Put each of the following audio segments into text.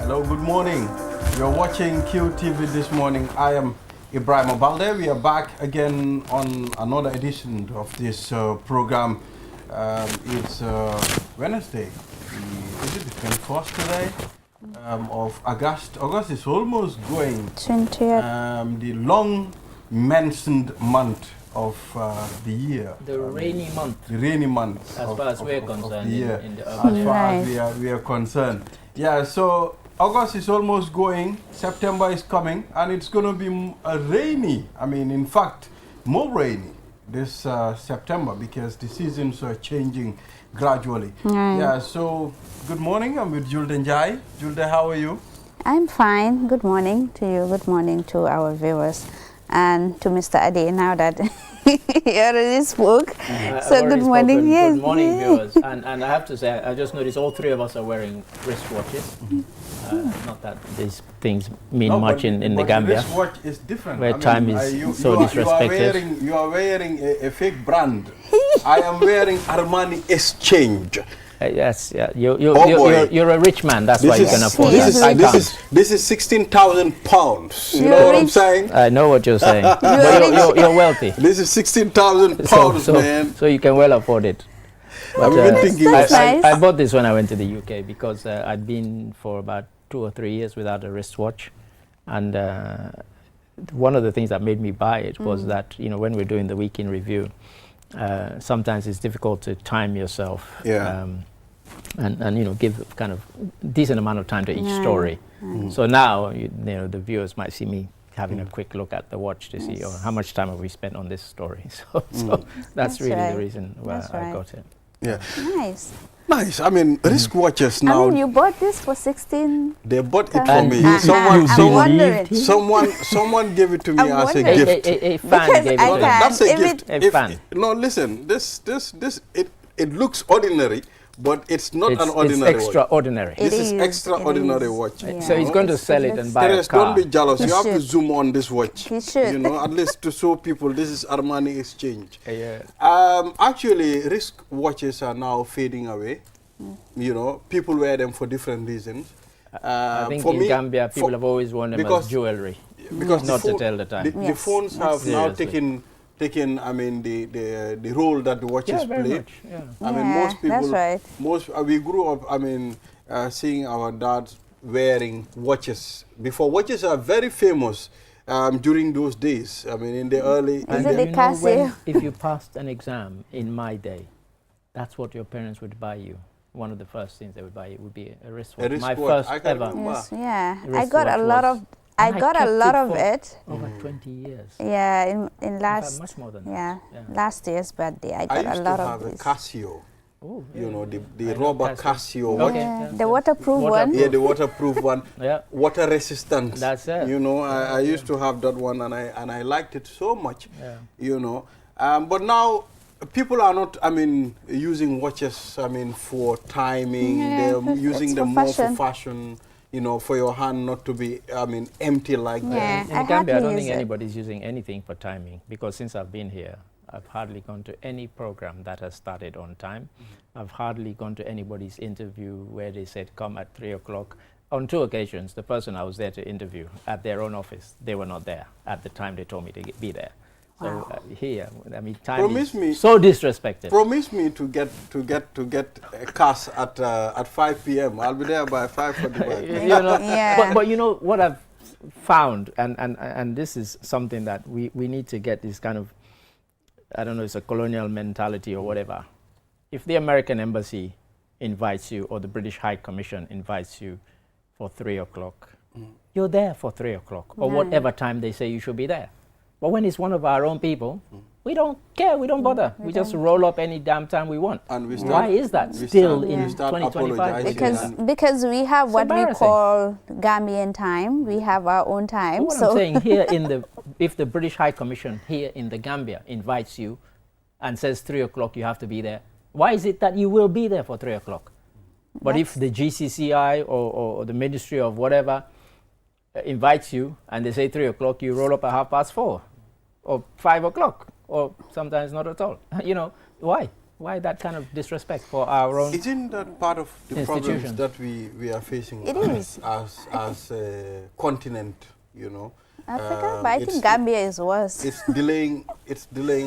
Hello, good morning. You're watching QTV this morning. I am Ibrahim Abalde. We are back again on another edition of this program. It's Wednesday. Is it the 21st today of August? August is almost going. 20th. The long mentioned month of the year. The rainy month. The rainy month. As far as we're concerned, in the as urban far Right. as we are concerned. Yeah, so August is almost going, September is coming, and it's going to be rainy. I mean, in fact, more rainy this September because the seasons are changing gradually. Right. Yeah, so good morning. I'm with Julde Njai. Julde, how are you? I'm fine. Good morning to you. Good morning to our viewers. And to Mr. Adi, now that he already spoke. So good morning. Yes. Good morning, viewers. And I have to say, I just noticed all three of us are wearing wristwatches. Not that these things mean much in the Gambia. This watch is different. Where time is so disrespected. You are wearing a fake brand. I am wearing Armani Exchange. Yes, yeah. boy. You're a rich man. That's why you can afford This that. This is 16,000 pounds. You You're know what I'm rich. saying? I know what you're saying. But you're wealthy. This is 16,000 pounds, man. So you can well afford it. I've been thinking. That's nice. I bought this when I went to the UK because I'd been for about 2 or 3 years without a wristwatch, and one of the things that made me buy it was that when we're doing the week in review, sometimes it's difficult to time yourself, and give kind of decent amount of time to each story. So now the viewers might see me having a quick look at the watch to see how much time have we spent on this story. So that's really right. the reason why I got it. Yeah. Nice. Nice. I mean, wristwatches I now. mean, you bought this for 16. They bought it for And me. I'm wondering. Someone gave it to me I'm as a wondering. gift. A fan Because gave it I to can't- me. That's a if gift. it- A fan. No, listen. This it looks ordinary, but it's not an It's ordinary watch. extraordinary. It This is is, extraordinary it is. watch. Yeah. So he's going to sell it and buy a Teres, car. don't be jealous. He You have to should. zoom on this watch. He should. At least to show people this is Armani Exchange. Yeah. Actually, wrist watches are now fading away. People wear them for different reasons. I think for in me, Gambia, people have always worn them because- as jewelry, because not the to tell the time. The Yes. phones have now Seriously. taken. I mean, the role that the watches Yeah, very play. much. Yeah. I mean, Yeah, most people. that's right. We grew up. I mean, seeing our dads wearing watches. Before, watches are very famous during those days. I mean, in the early. Is And it the you know Casio? when, if you passed an exam in my day, that's what your parents would buy you. One of the first things they would buy you would be a wristwatch. A My wristwatch, first I can ever. remember. Yes, yeah. I Wristwatch got a lot was- of. I And I got a kept lot it of for it. Over 20 years. Yeah, in In last. fact, much more than Yeah, that. last year's birthday, I I got a used lot to of have a this. Casio. Oh, The I know rubber Casio watch. Okay. Yeah, Yeah, the yeah. waterproof one. Yeah, the waterproof one. Yeah. Water resistant. That's it. I used to have that one, and I liked it so much. Yeah. But now people are not. I mean, using watches. I mean, for timing. Yeah, They're it's using for them more fashion. for fashion. For your hand not to be. I mean, empty like Yeah. that. In I Gambia, I hardly don't use think it. anybody's using anything for timing because since I've been here, I've hardly gone to any program that has started on time. I've hardly gone to anybody's interview where they said come at 3 o'clock. On 2 occasions, the person I was there to interview at their own office, they were not there at the time they told me to be there. So Wow. here, I mean, time Promise is me- so disrespected. Promise me to get a cast at 5 p.m. I'll be there by 5:45. Yeah. But what I've found, and this is something that we need to get this kind of, I don't know, it's a colonial mentality or whatever. If the American embassy invites you or the British High Commission invites you for 3 o'clock, you're there for 3 o'clock or whatever time they say you should be there. But when it's one of our own people, we don't care, we don't bother. We just roll up any damn time we want. And we Why is that we still start- in we start 2025? apologizing. Because we have It's what we embarrassing. call Gambian time. We have our own time. What So I'm saying here if the British High Commission here in the Gambia invites you and says 3 o'clock you have to be there, why is it that you will be there for 3 o'clock? But if the GCCI or the Ministry of whatever invites you and they say 3 o'clock, you roll up at 4:30 or 5 o'clock or sometimes not at all. Why? Why that kind of disrespect for our own Isn't that part of the problems institutions? that we are facing It is. as a continent, you know? Africa, but I think Gambia is worse. It's delaying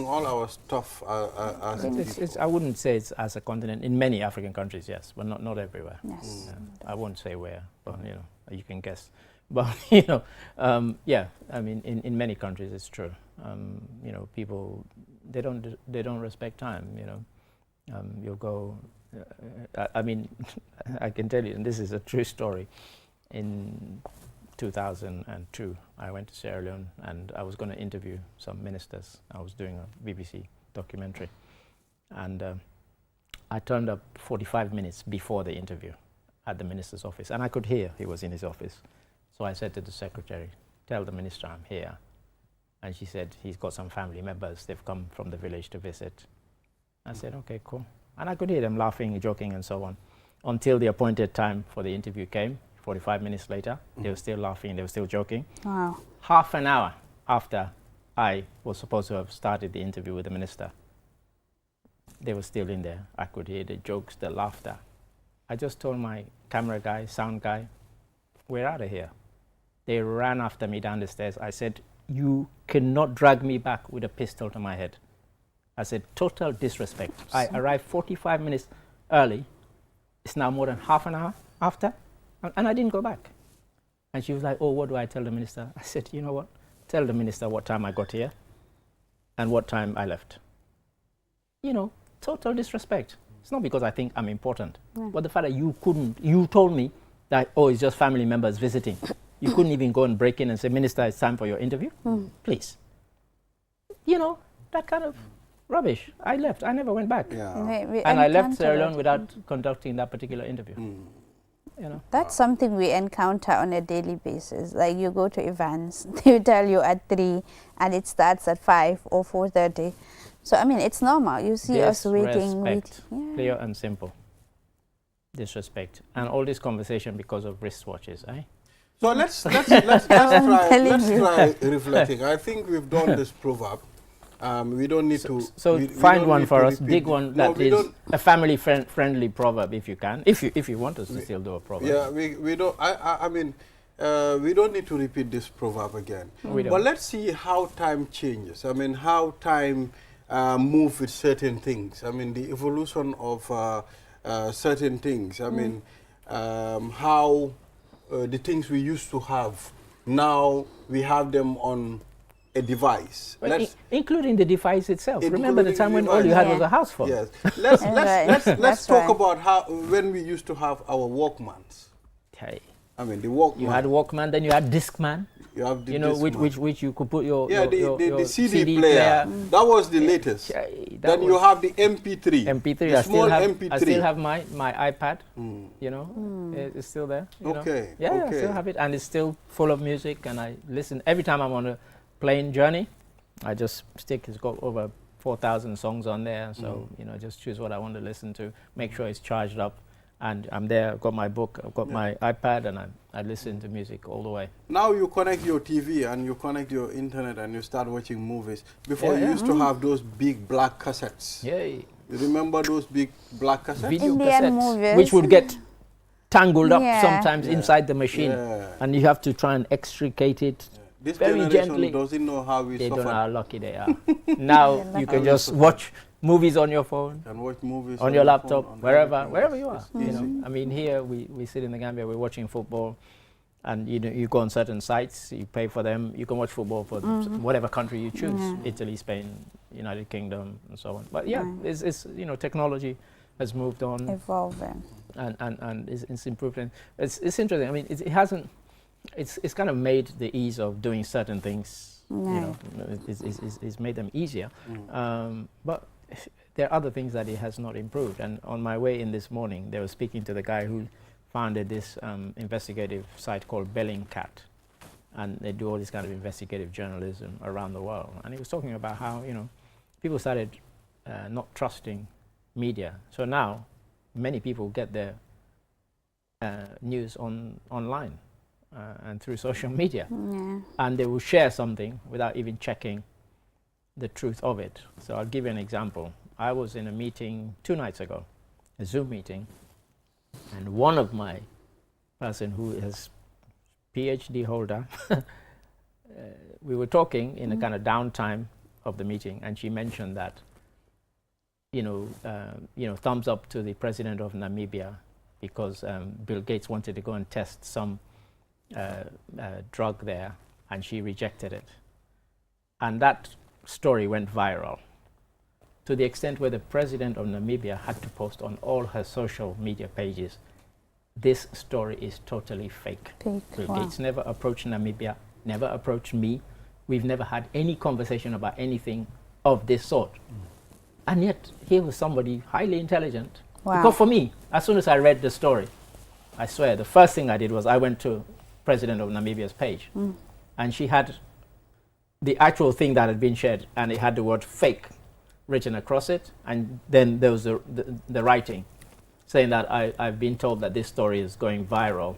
all our stuff as a people. I wouldn't say it's as a continent. In many African countries, yes, but not everywhere. Yes. I won't say where, but you know, you can guess. But you know, yeah, I mean, in many countries it's true. You know, people they don't respect time. You know, you'll go. I mean, I can tell you, and this is a true story. In 2002, I went to Sierra Leone and I was going to interview some ministers. I was doing a BBC documentary, and I turned up 45 minutes before the interview at the minister's office, and I could hear he was in his office. So I said to the secretary, "Tell the minister I'm here." And she said, "He's got some family members. They've come from the village to visit." I said, "Okay, cool." And I could hear them laughing, joking, and so on, until the appointed time for the interview came. 45 minutes later, they were still laughing, they were still joking. Wow. Half an hour after I was supposed to have started the interview with the minister, they were still in there. I could hear the jokes, the laughter. I just told my camera guy, sound guy, "We're out of here." They ran after me down the stairs. I said, "You cannot drag me back with a pistol to my head." I said, "Total disrespect." I arrived 45 minutes early. It's now more than half an hour after, and I didn't go back. And she was like, "Oh, what do I tell the minister?" I said, "You know what? Tell the minister what time I got here and what time I left." You know, total disrespect. It's not because I think I'm important, but the fact that you told me that, "Oh, it's just family members visiting." You couldn't even go and break in and say, "Minister, it's time for your interview." Please. You know, that kind of rubbish. I left. I never went back. Yeah. And I left Sierra Leone without conducting that particular interview. You know. That's something we encounter on a daily basis. Like you go to events, they tell you at 3 and it starts at 5 or 4:30. So I mean, it's normal. You see us waiting. Disrespect. Clear and simple. Disrespect. And all this conversation because of wristwatches, eh? So let's try reflecting. I think we've done this proverb. We don't need to. So find one for us, big one that is a family friendly proverb, if you can. If you want us to still do a proverb. Yeah, we don't. I mean, we don't need to repeat this proverb again. But let's see how time changes. I mean, how time moves with certain things. I mean, the evolution of certain things. I mean, how the things we used to have, now we have them on a device. Well, including the device itself. Remember the time when all you had was a house phone? Yes. Let's talk about how when we used to have our Walkmans. Okay. I mean, the Walkman. You had Walkman, then you had Discman. You have the which you could put your the CD player. That was the latest. Then you have the MP3. MP3. MP3. I still have my iPad. You know, it's still there. Okay. Yeah, I still have it, and it's still full of music. And I listen every time I'm on a plane journey. I just stick. It's got over 4,000 songs on there. So you know, just choose what I want to listen to. Make sure it's charged up. And I'm there, I've got my book, I've got my iPad, and I listen to music all the way. Now you connect your TV and you connect your internet and you start watching movies. Before you used to have those big black cassettes. Yay. You remember those big black cassettes? Video Indian cassettes, movies. which would get tangled up sometimes inside the machine. And you have to try and extricate it This very generation gently. doesn't know how we They suffer. don't know how lucky they are. Now you can just watch movies on your phone, and watch movies on your laptop, phone, wherever you are. It's You know, I mean, here we sit in the Gambia, we're watching football, and you go on certain sites, you pay for them, you can watch football for whatever country you choose, Italy, Spain, United Kingdom, and so on. But yeah, it's you know, technology has moved on, evolving, and it's improving. It's interesting. I mean, it hasn't. It's kind of made the ease of doing certain things. You know, it's made them easier, but there are other things that it has not improved. And on my way in this morning, they were speaking to the guy who founded this investigative site called Bellingcat, and they do all this kind of investigative journalism around the world. And he was talking about how, you know, people started not trusting media. So now many people get their news online and through social media, and they will share something without even checking the truth of it. So I'll give you an example. I was in a meeting 2 nights ago, a Zoom meeting, and one of my person who is PhD holder, we were talking in a kind of downtime of the meeting, and she mentioned that, thumbs up to the president of Namibia because Bill Gates wanted to go and test some drug there, and she rejected it. And that story went viral to the extent where the president of Namibia had to post on all her social media pages, this story is totally fake. Bill Gates never approached Namibia, never approached me. We've never had any conversation about anything of this sort. And yet, he was somebody highly intelligent. Because for me, as soon as I read the story, I swear, the first thing I did was I went to President of Namibia's page. And she had the actual thing that had been shared, and it had the word fake written across it. And then there was the writing saying that I've been told that this story is going viral.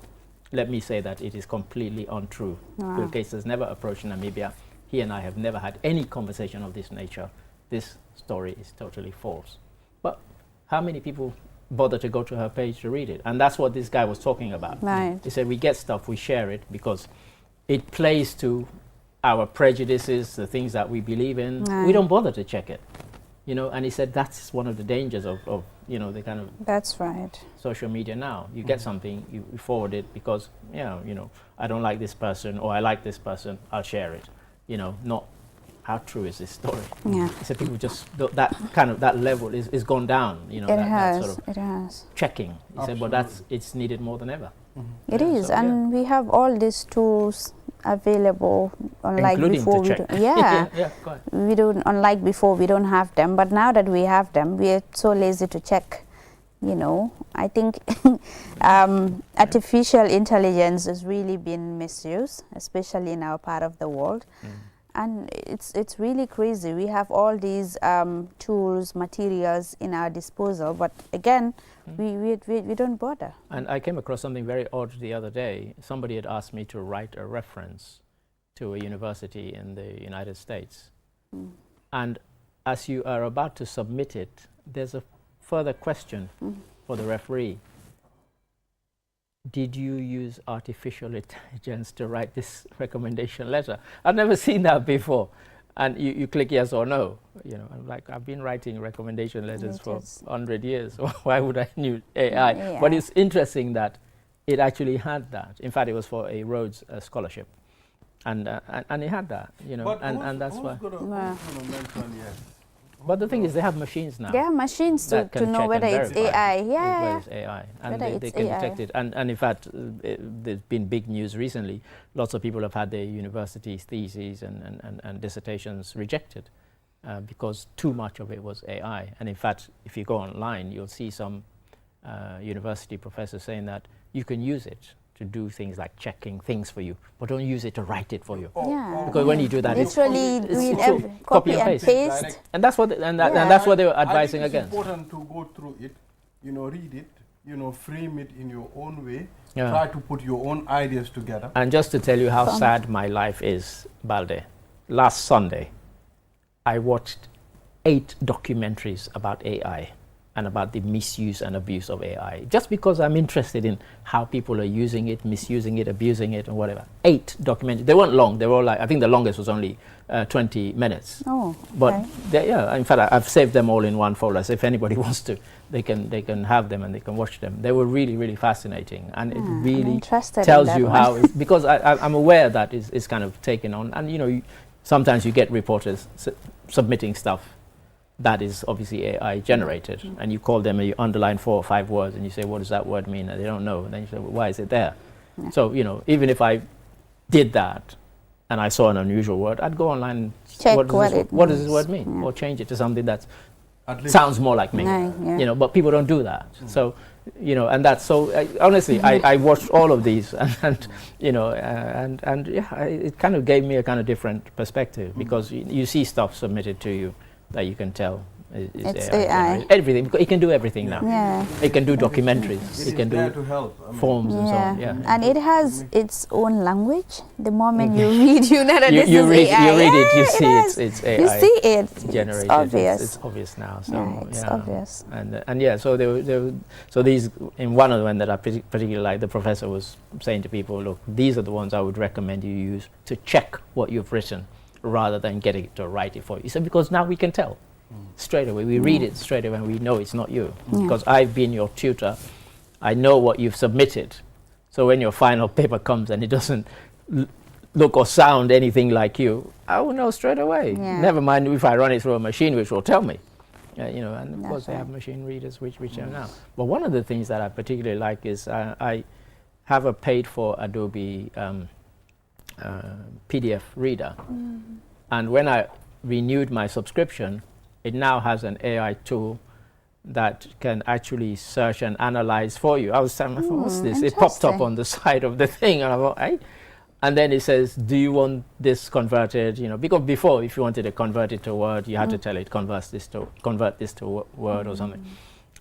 Let me say that it is completely untrue. Bill Gates has never approached Namibia. He and I have never had any conversation of this nature. This story is totally false. But how many people bother to go to her page to read it? And that's what this guy was talking about. Right. He said, we get stuff, we share it because it plays to our prejudices, the things that we believe in. Right. We don't bother to check it. And he said that's one of the dangers of the kind of that's right social media now. You get something, you forward it because I don't like this person or I like this person, I'll share it. Not how true is this story. Yeah. He said people just that level is gone down. It has. Checking. He said, but it's needed more than ever. It is, and we have all these tools available, unlike including before. to check. Go ahead. We don't. Unlike before, we don't have them. But now that we have them, we are so lazy to check. I think artificial intelligence has really been misused, especially in our part of the world. And it's really crazy. We have all these tools, materials in our disposal, but again, we don't bother. And I came across something very odd the other day. Somebody had asked me to write a reference to a university in the United States. And as you are about to submit it, there's a further question for the referee. Did you use artificial intelligence to write this recommendation letter? I've never seen that before. And you click yes or no. I'm like, I've been writing recommendation letters for 100 years. Why would I use AI? But it's interesting that it actually had that. In fact, it was for a Rhodes scholarship. And it had that, But and that's why. Who's gonna mention yes? But the thing is, they have machines now. They have machines to know whether it's AI. Whether it's AI. And they can detect it. And in fact, there's been big news recently. Lots of people have had their university theses and dissertations rejected because too much of it was AI. And in fact, if you go online, you'll see some university professors saying that you can use it to do things like checking things for you, but don't use it to write it for you. Because when you do that, literally it's copy and paste. And that's what that's what they were advising against. It's important to go through it, read it, frame it in your own way. Yeah. Try to put your own ideas together. And just to tell you how sad my life is, Balde, last Sunday, I watched 8 documentaries about AI and about the misuse and abuse of AI. Just because I'm interested in how people are using it, misusing it, abusing it, and whatever. 8 documentaries. They weren't long. They were I think the longest was only 20 minutes. Oh, but okay. In fact, I've saved them all in one folder. So if anybody wants to, they can have them and they can watch them. They were really, really fascinating, and it really tells you how. Because I'm aware that it's kind of taken on, and sometimes you get reporters submitting stuff that is obviously AI generated, and you call them and you underline 4 or 5 words and you say, what does that word mean? And they don't know. And then you say, well, why is it there? Yeah. So, even if I did that and I saw an unusual word, I'd go online and check what does this word mean? Or change it to something that sounds more like me. But people don't do that. So, and that's so, honestly, I watched all of these and it kind of gave me a kind of different perspective because you see stuff submitted to you that you can tell It's AI. Everything, because it can do everything now. Yeah. It can do documentaries. It can is there do to help. I mean, forms and so on. Yeah. And it has its own language. The moment you read, you know that you, this you is read, AI. You read it, you Yeah, see is. it's AI. You see it. Generated. It's obvious. It's obvious now. So Yeah, it's obvious. And yeah, so so these, in one of them that I particularly like, the professor was saying to people, look, these are the ones I would recommend you use to check what you've written, rather than getting it to write it for you. He said, because now we can tell straight away. We read it straight away and we know it's not you. Because I've been your tutor. I know what you've submitted. So when your final paper comes and it doesn't look or sound anything like you, I will know straight away. Yeah. Never mind if I run it through a machine which will tell me. You know, and of That's course they right. have machine readers which are now. But one of the things that I particularly like is I have a paid for Adobe PDF reader. And when I renewed my subscription, it now has an AI tool that can actually search and analyze for you. I was saying, what's this? It popped up Interesting. on the side of the thing, and I thought, hey. And then it says, do you want this converted? You know, because before, if you wanted to convert it to Word, you had to tell it convert this to Word or something.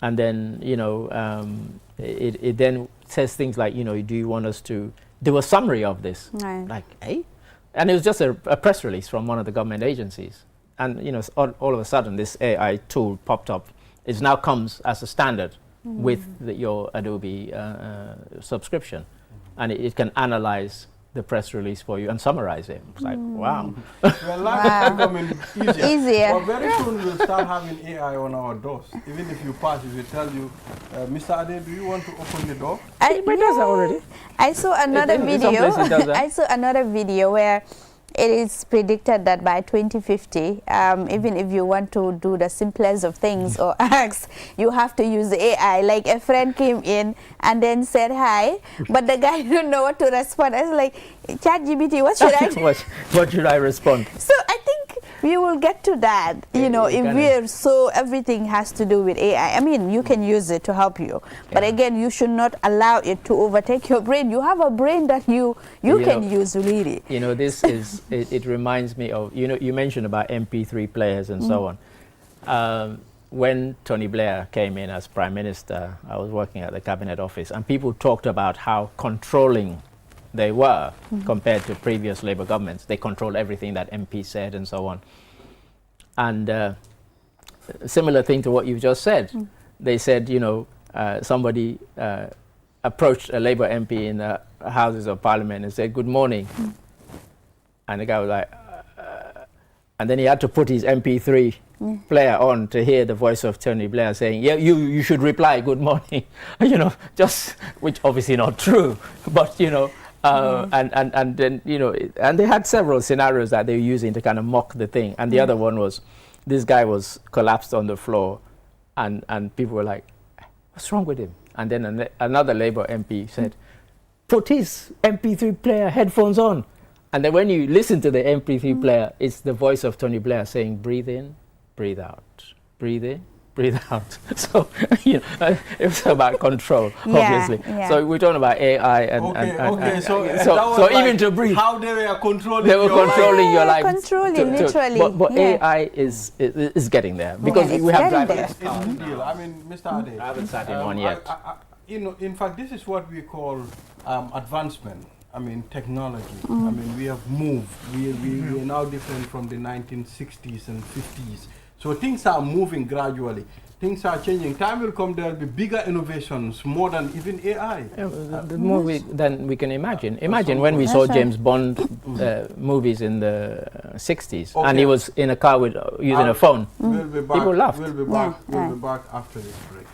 And then, you know, it then says things like, you know, do you want us to do a summary of this? Right. Like, hey? And it was just a press release from one of the government agencies. And, you know, all of a sudden, this AI tool popped up. It now comes as a standard with your Adobe subscription. And it can analyze the press release for you and summarize it. It's like, wow. Well, life is becoming easier. Easier. But very soon we'll start having AI on our doors. Even if you pass, it will tell you, Mr. Ade, do you want to open the door? It does that already. I saw another in some video. places it does that. I saw another video where it is predicted that by 2050, even if you want to do the simplest of things or ask, you have to use AI. Like a friend came in and then said hi, but the guy didn't know what to respond. I was like, ChatGPT, what should I do? What should I respond? So I think we will get to that, you know, if we're so everything has to do with AI. I mean, you can use it to help you, but again, you should not allow it to overtake your brain. You have a brain that you can use really. You know, this is, it reminds me of, you know, you mentioned about MP3 players and so on. When Tony Blair came in as Prime Minister, I was working at the Cabinet Office, and people talked about how controlling they were compared to previous Labour governments. They controlled everything that MP said and so on. And similar thing to what you've just said. They said, you know, somebody approached a Labour MP in the Houses of Parliament and said, good morning. And the guy was like, and then he had to put his MP3 player on to hear the voice of Tony Blair saying, yeah, you should reply, good morning. You know, just, which obviously not true, but, you know, and then, you know, and they had several scenarios that they were using to kind of mock the thing. And the other one was, this guy was collapsed on the floor, and people were like, what's wrong with him? And then another Labour MP said, put his MP3 player headphones on. And then when you listen to the MP3 player, it's the voice of Tony Blair saying, breathe in, breathe out, breathe in, breathe out. So, you know, it was about control, obviously. Yeah. So we're talking about AI and so even to breathe. How they were controlling They were your controlling life. your life. Controlling, literally. But AI is getting there, because it's we have getting driverless there. cars. It's a deal. I mean, Mr. Ade. I haven't sat in one yet. You know, in fact, this is what we call advancement. I mean, technology. I mean, we have moved. We are now different from the 1960s and 50s. So things are moving gradually. Things are changing. Time will come, there will be bigger innovations, more than even AI. The more than we can imagine. Imagine when we saw James Bond movies in the 60s, and he was in a car with using a phone. We'll be back. People laughed. We'll be back. We'll be back after this break.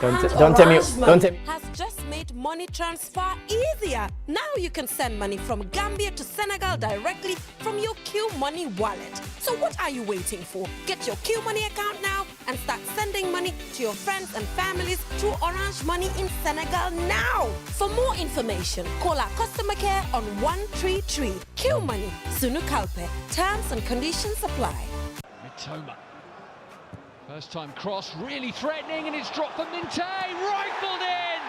Don't tell me. Has just made money transfer easier. Now you can send money from Gambia to Senegal directly from your Q Money wallet. So what are you waiting for? Get your Q Money account now and start sending money to your friends and families through Orange Money in Senegal now. For more information, call our customer care on 133. Q Money, Sunu Kalpe. Terms and conditions apply. Mitoma. First time cross, really threatening, and it's dropped for Minte, rifled in!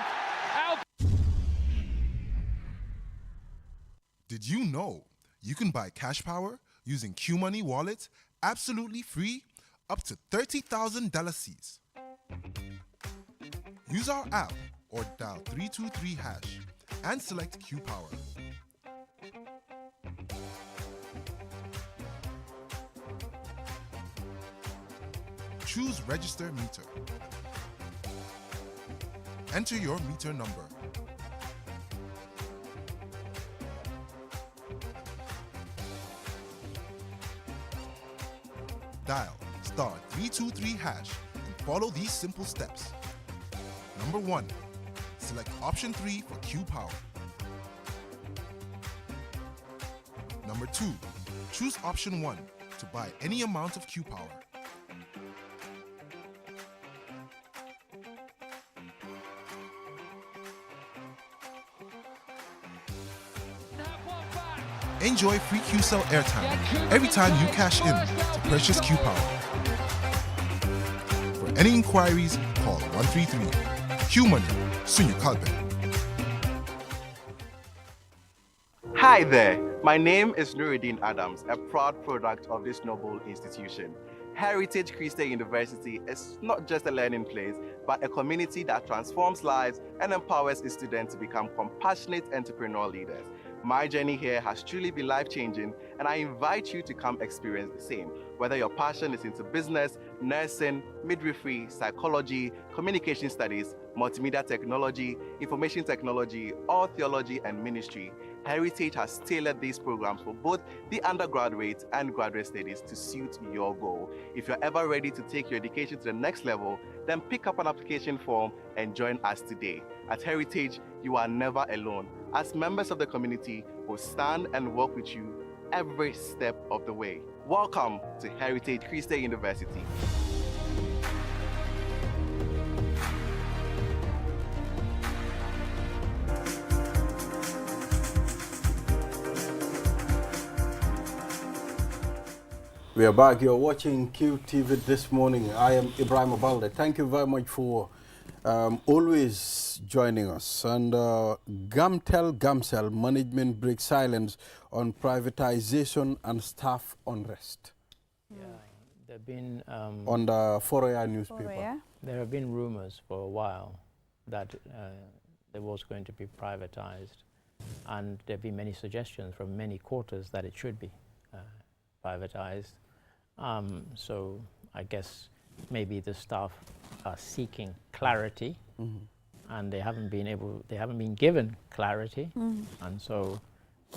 Out. Did you know you can buy cash power using Q Money Wallet absolutely free up to 30,000 C's. Use our app or dial 323 hash and select Q Power. Choose Register Meter. Enter your meter number. Dial *323 hash and follow these simple steps. Number 1, select option 3 for Q Power. Number 2, choose option 1 to buy any amount of Q Power. Enjoy free QCell airtime every time you cash in to purchase Q Power. For any inquiries, call 133. Q Money, Sunyu Kalbe. Hi there, my name is Nuruddin Adams, a proud product of this noble institution. Heritage Christian University is not just a learning place, but a community that transforms lives and empowers its students to become compassionate entrepreneurial leaders. My journey here has truly been life-changing, and I invite you to come experience the same. Whether your passion is into business, nursing, midwifery, psychology, communication studies, multimedia technology, information technology, or theology and ministry, Heritage has tailored these programs for both the undergraduate and graduate studies to suit your goal. If you're ever ready to take your education to the next level, then pick up an application form and join us today. At Heritage, you are never alone, as members of the community will stand and work with you every step of the way. Welcome to Heritage Christian University. We are back. You're watching QTV this morning. I am Ibrahim Abalde. Thank you very much for always joining us. And Gamcel management breaks silence on privatization and staff unrest. Yeah, there have been on the Foroya newspaper. Foroya? There have been rumors for a while that there was going to be privatized, and there have been many suggestions from many quarters that it should be privatized. So I guess maybe the staff are seeking clarity, and they haven't been given clarity, and so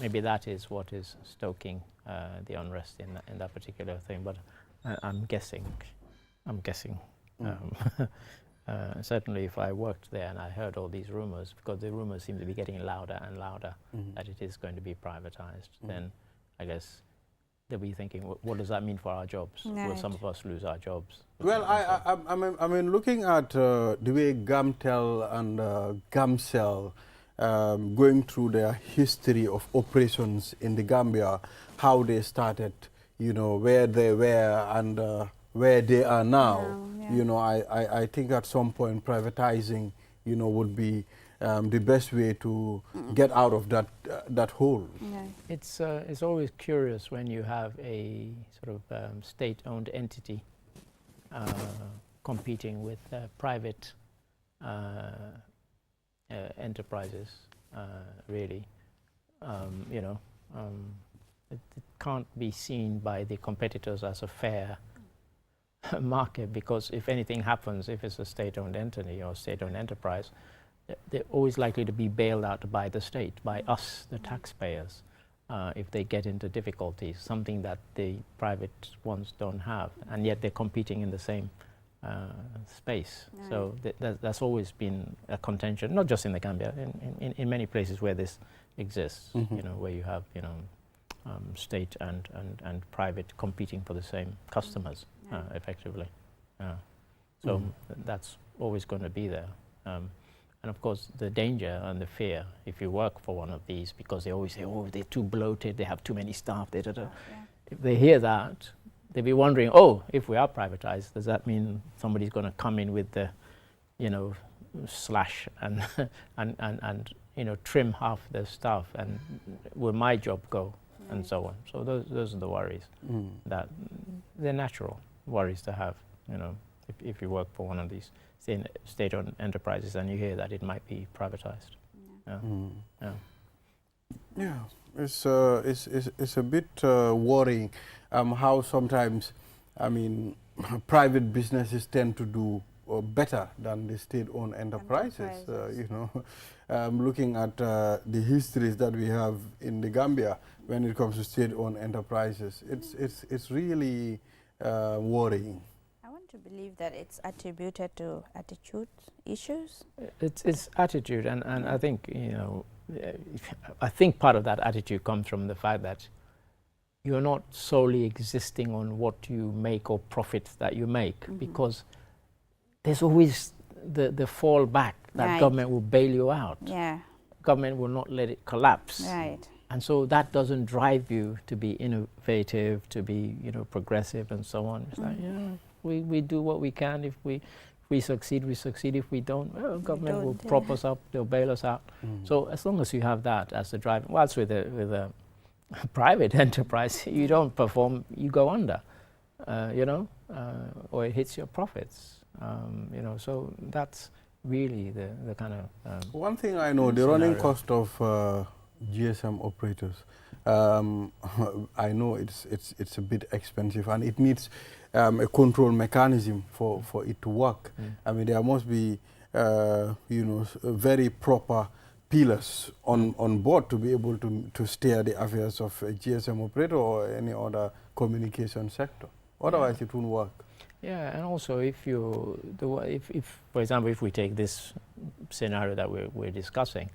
maybe that is what is stoking the unrest in that particular thing. But I'm guessing. Certainly, if I worked there and I heard all these rumors, because the rumors seem to be getting louder and louder that it is going to be privatized, then I guess they'll be thinking, what does that mean for our jobs? Right. Will some of us lose our jobs? Well, I mean, looking at the way Gamtel and Gamcel going through their history of operations in the Gambia, how they started, you know, where they were and where they are now, you know, I think at some point privatizing, you know, would be the best way to get out of that hole. It's always curious when you have a sort of state-owned entity competing with private enterprises. Really, you know, it can't be seen by the competitors as a fair market, because if anything happens, if it's a state-owned entity or state-owned enterprise, they're always likely to be bailed out by the state, by us, the taxpayers, if they get into difficulties, something that the private ones don't have, and yet they're competing in the same space. Right. So that's always been a contention, not just in the Gambia, in many places where this exists, you know, where you have, you know, state and private competing for the same customers, effectively. So that's always going to be there. And of course, the danger and the fear, if you work for one of these, because they always say, oh, they're too bloated, they have too many staff, If they hear that, they'll be wondering, oh, if we are privatized, does that mean somebody's going to come in with the, you know, slash and you know, trim half the staff, and will my job go, and so on. So those are the worries that they're natural. worries to have, if you work for one of these state-owned enterprises and you hear that it might be privatized. Yeah. Yeah. Yeah, it's a bit worrying how sometimes, I mean, private businesses tend to do better than the state-owned enterprises. Looking at the histories that we have in the Gambia when it comes to state-owned enterprises, it's really worrying. I want to believe that it's attributed to attitude issues. It's attitude, and I think I think part of that attitude comes from the fact that you're not solely existing on what you make or profits that you make, because there's always the fallback that government will bail you out. Yeah. Government will not let it collapse. Right. And so that doesn't drive you to be innovative, to be progressive, and so on. It's like, we do what we can. If we succeed, we succeed. If we don't, well, government will prop us up, they'll bail us out. So as long as you have that as the driver, whilst with a private enterprise, you don't perform, you go under, or it hits your profits. So that's really the kind of one thing I know, the running cost of GSM operators, I know it's a bit expensive, and it needs a control mechanism for it to work. I mean, there must be very proper pillars on board to be able to steer the affairs of a GSM operator or any other communication sector. Otherwise, it won't work. Yeah, and also if for example, if we take this scenario that we're discussing,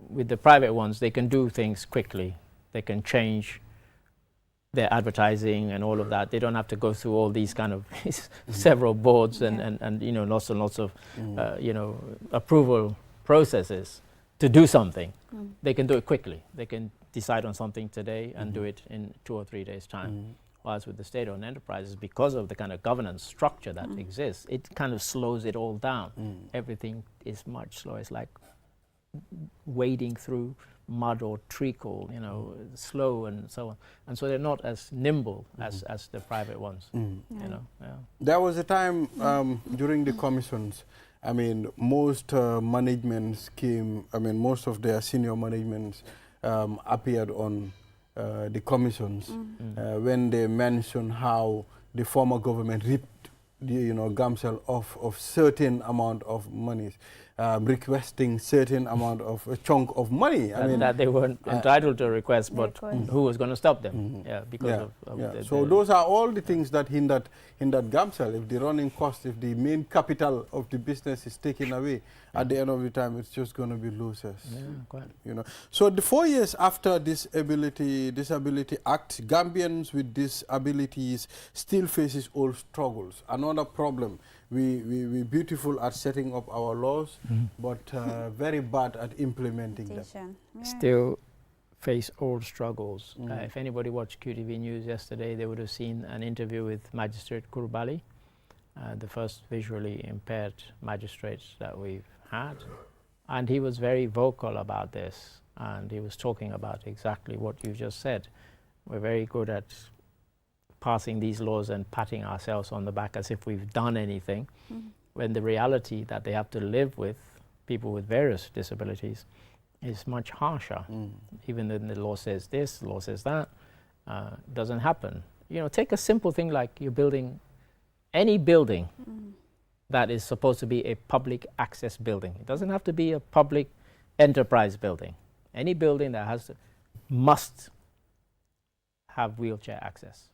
with the private ones, they can do things quickly. They can change their advertising and all of that. They don't have to go through all these kind of several boards and lots and lots of approval processes to do something. They can do it quickly. They can decide on something today and do it in 2 or 3 days' time. Whereas with the state-owned enterprises, because of the kind of governance structure that exists, it kind of slows it all down. Everything is much slower. It's like wading through mud or treacle, slow and so on. And so they're not as nimble as the private ones. There was a time during the commissions, I mean, most managements came, I mean, most of their senior managements appeared on the commissions when they mentioned how the former government ripped the Gamcell of certain amount of monies, requesting certain amount of a chunk of money. I mean that they weren't entitled to request, but who was going to stop them? Because of so those are all the things that hindered Gamcell. If the running cost, if the main capital of the business is taken away, at the end of the time, it's just going to be losers. Yeah, quite. So the 4 years after Disability Act, Gambians with disabilities still faces old struggles. Another problem. We're beautiful at setting up our laws, but very bad at implementing them. Still face old struggles. If anybody watched QTV News yesterday, they would have seen an interview with Magistrate Kurbali, the first visually impaired magistrate that we've had. And he was very vocal about this, and he was talking about exactly what you just said. We're very good at passing these laws and patting ourselves on the back as if we've done anything, when the reality that they have to live with, people with various disabilities, is much harsher. Even though the law says this, the law says that, doesn't happen. Take a simple thing like you're building any building that is supposed to be a public access building. It doesn't have to be a public enterprise building. Any building that must have wheelchair access.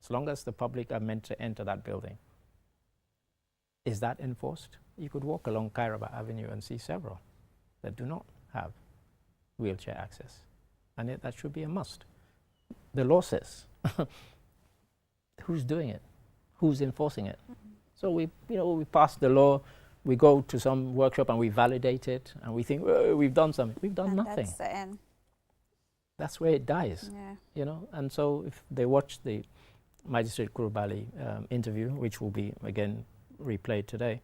As long as the public are meant to enter that building. Is that enforced? You could walk along Kairaba Avenue and see several that do not have wheelchair access. And yet that should be a must. The law says. Who's doing it? Who's enforcing it? So we pass the law, we go to some workshop and we validate it, and we think, oh, we've done something. We've done nothing. That's the end. That's where it dies. And so if they watch the Magistrate Kurbali interview, which will be again replayed today,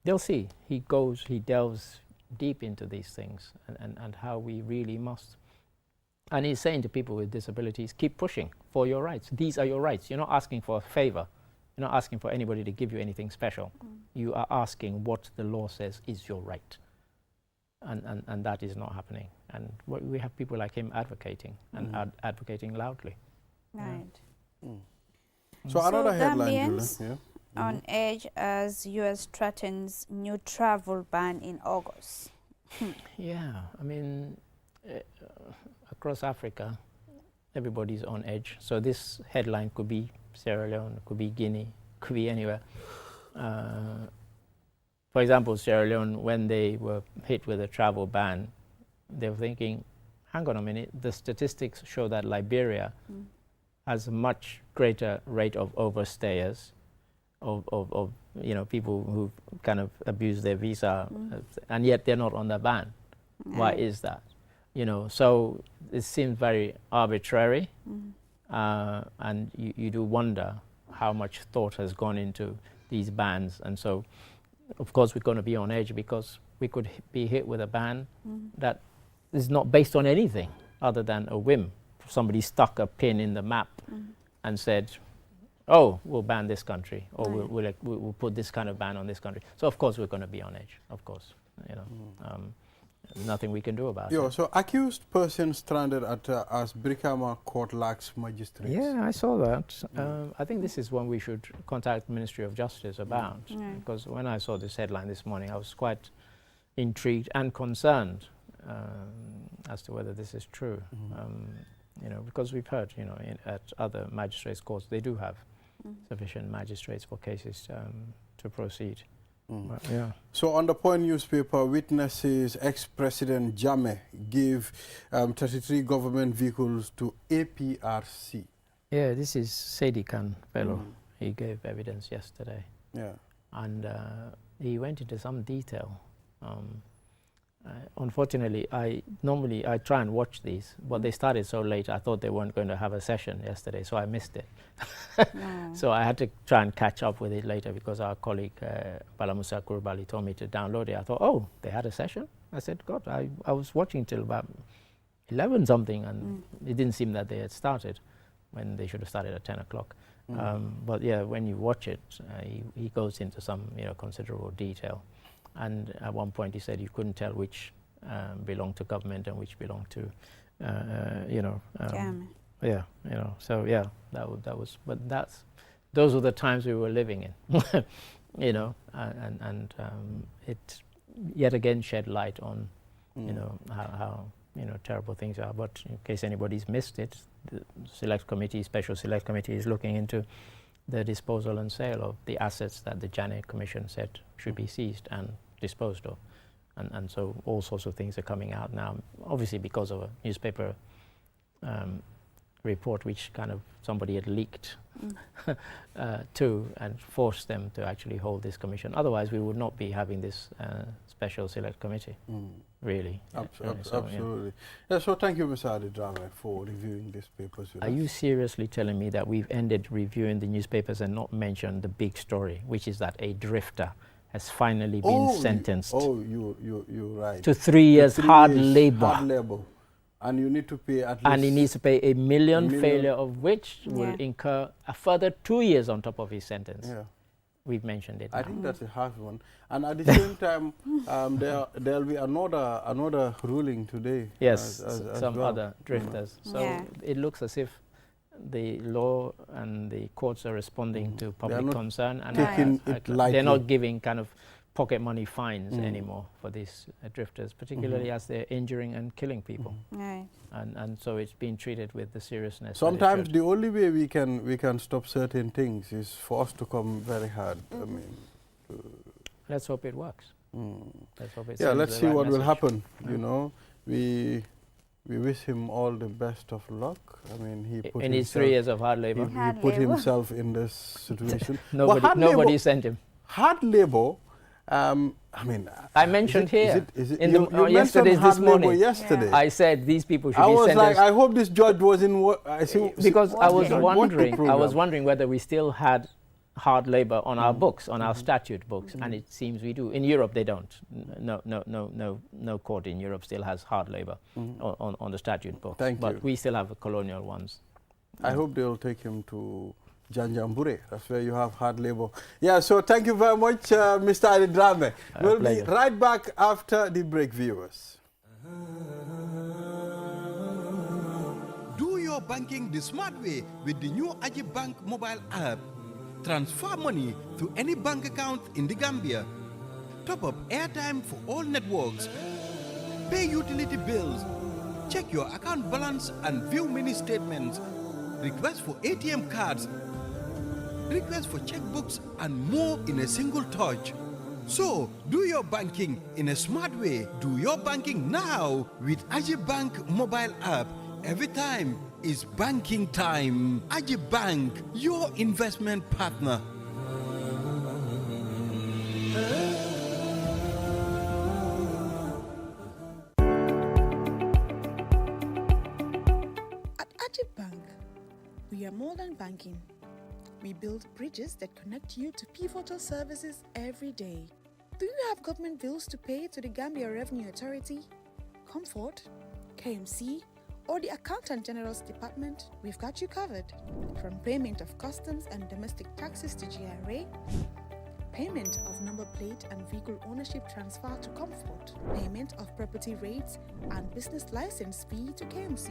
they'll see he delves deep into these things and how we really must And he's saying to people with disabilities, keep pushing for your rights. These are your rights. You're not asking for a favor. You're not asking for anybody to give you anything special. You are asking what the law says is your right. And that is not happening. And we have people like him advocating and advocating loudly. Right. So another headline, Gambians Julia. on edge as US threatens new travel ban in August. Yeah, I mean, across Africa, everybody's on edge. So this headline could be Sierra Leone, could be Guinea, could be anywhere. For example, Sierra Leone, when they were hit with a travel ban, they were thinking, hang on a minute, the statistics show that Liberia has a much greater rate of overstayers, of you know, people who kind of abuse their visa, and yet they're not on the ban. Why is that? You know, so it seems very arbitrary, and you do wonder how much thought has gone into these bans. And so, of course, we're going to be on edge because we could be hit with a ban that is not based on anything other than a whim. Somebody stuck a pin in the map and said, oh, we'll ban this country, or we'll put this kind of ban on this country. So, of course, we're going to be on edge, of course. You know, nothing we can do about it. So accused person stranded at as Brikama court lacks magistrates. Yeah, I saw that. I think this is one we should contact the Ministry of Justice about, because when I saw this headline this morning, I was quite intrigued and concerned as to whether this is true. You know, because we've heard, you know, at other magistrates' courts, they do have sufficient magistrates for cases to proceed. Yeah. So on the Point newspaper, witnesses ex-President Jammeh gave 33 government vehicles to APRC. Yeah, this is Sadi Khan fellow. He gave evidence yesterday. Yeah. And he went into some detail. Unfortunately, I try and watch these, but they started so late, I thought they weren't going to have a session yesterday, so I missed it. So I had to try and catch up with it later because our colleague, Balamusa Kurbali, told me to download it. I thought, oh, they had a session? I said, God, I was watching till about 11 something, and it didn't seem that they had started when they should have started at 10 o'clock. But yeah, when you watch it, he goes into some, you know, considerable detail. And at one point he said you couldn't tell which belonged to government and which belonged to, you know. Yeah, you know. So yeah, that was. But those were the times we were living in, you know. And it yet again shed light on, you know, how you know terrible things are. But in case anybody's missed it, the Special Select Committee is looking into the disposal and sale of the assets that the Janet Commission said should be seized and disposed of. And so all sorts of things are coming out now, obviously because of a newspaper report which kind of somebody had leaked to and forced them to actually hold this commission. Otherwise we would not be having this Special Select Committee, really. Absolutely. Yeah, so thank you, Mr. Adedrame, for reviewing these papers with us. Are you seriously telling me that we've ended reviewing the newspapers and not mentioned the big story, which is that a drifter has finally been sentenced you're right. to 3 years hard labor. Hard labor. And you need to pay at least... And he needs to pay a million, failure of which will incur a further 2 years on top of his sentence. Yeah. We've mentioned it. I think that's a harsh one. And at the same time, there'll be another ruling today. Yes, as some well. other drifters. So it looks as if the law and the courts are responding to public concern, and they're not giving kind of pocket money fines anymore for these drifters, particularly as they're injuring and killing people. And so it's being treated with the seriousness. Sometimes the only way we can stop certain things is for us to come very hard. I mean, let's hope it works. Let's hope it let's see what will happen. Yeah. You know, we wish him all the best of luck. I mean, he put in his 3 years of hard labor. He put himself in this situation. Nobody sent him. Hard labor. I mean, I mentioned here you yesterday's this morning. Yesterday, I said these people should be sentenced. I was like, I hope this judge was in. Because I was wondering whether we still had hard labor on our books, on our statute books, and it seems we do. In Europe, they don't. No court in Europe still has hard labor on the statute books. But we still have colonial ones. I hope they'll take him to Janjambure. That's where you have hard labor. Yeah, so thank you very much, Mr. Adidrame. We'll be right back after the break, viewers. Do your banking the smart way with the new Ajib Bank mobile app. Transfer money to any bank account in the Gambia. Top up airtime for all networks. Pay utility bills. Check your account balance and view mini statements. Request for ATM cards. Request for checkbooks and more in a single touch. So, do your banking in a smart way. Do your banking now with Ajib Bank mobile app. Every time is banking time. Ajib Bank, your investment partner. At Ajib Bank, we are more than banking. We build bridges that connect you to pivotal services every day. Do you have government bills to pay to the Gambia Revenue Authority, Comfort, KMC, or the Accountant General's Department? We've got you covered. From payment of customs and domestic taxes to GRA, payment of number plate and vehicle ownership transfer to Comfort, payment of property rates and business license fee to KMC,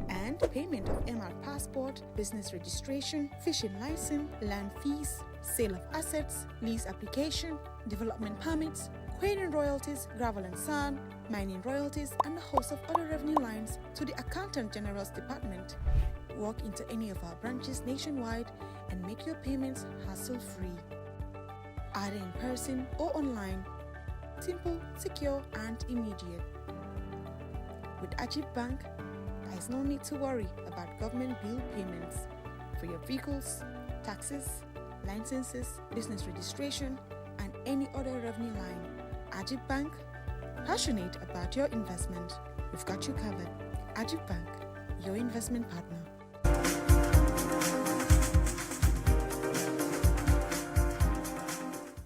and payment of MR passport, business registration, fishing license, land fees, sale of assets, lease application, development permits, quarrying royalties, gravel and sand, mining royalties, and a host of other revenue lines to the Accountant General's Department. Walk into any of our branches nationwide and make your payments hassle-free. Either in person or online. Simple, secure, and immediate. With Ajib Bank, there is no need to worry about government bill payments for your vehicles, taxes, licenses, business registration, and any other revenue line. Ajib Bank, passionate about your investment. We've got you covered. Ajib Bank, your investment partner.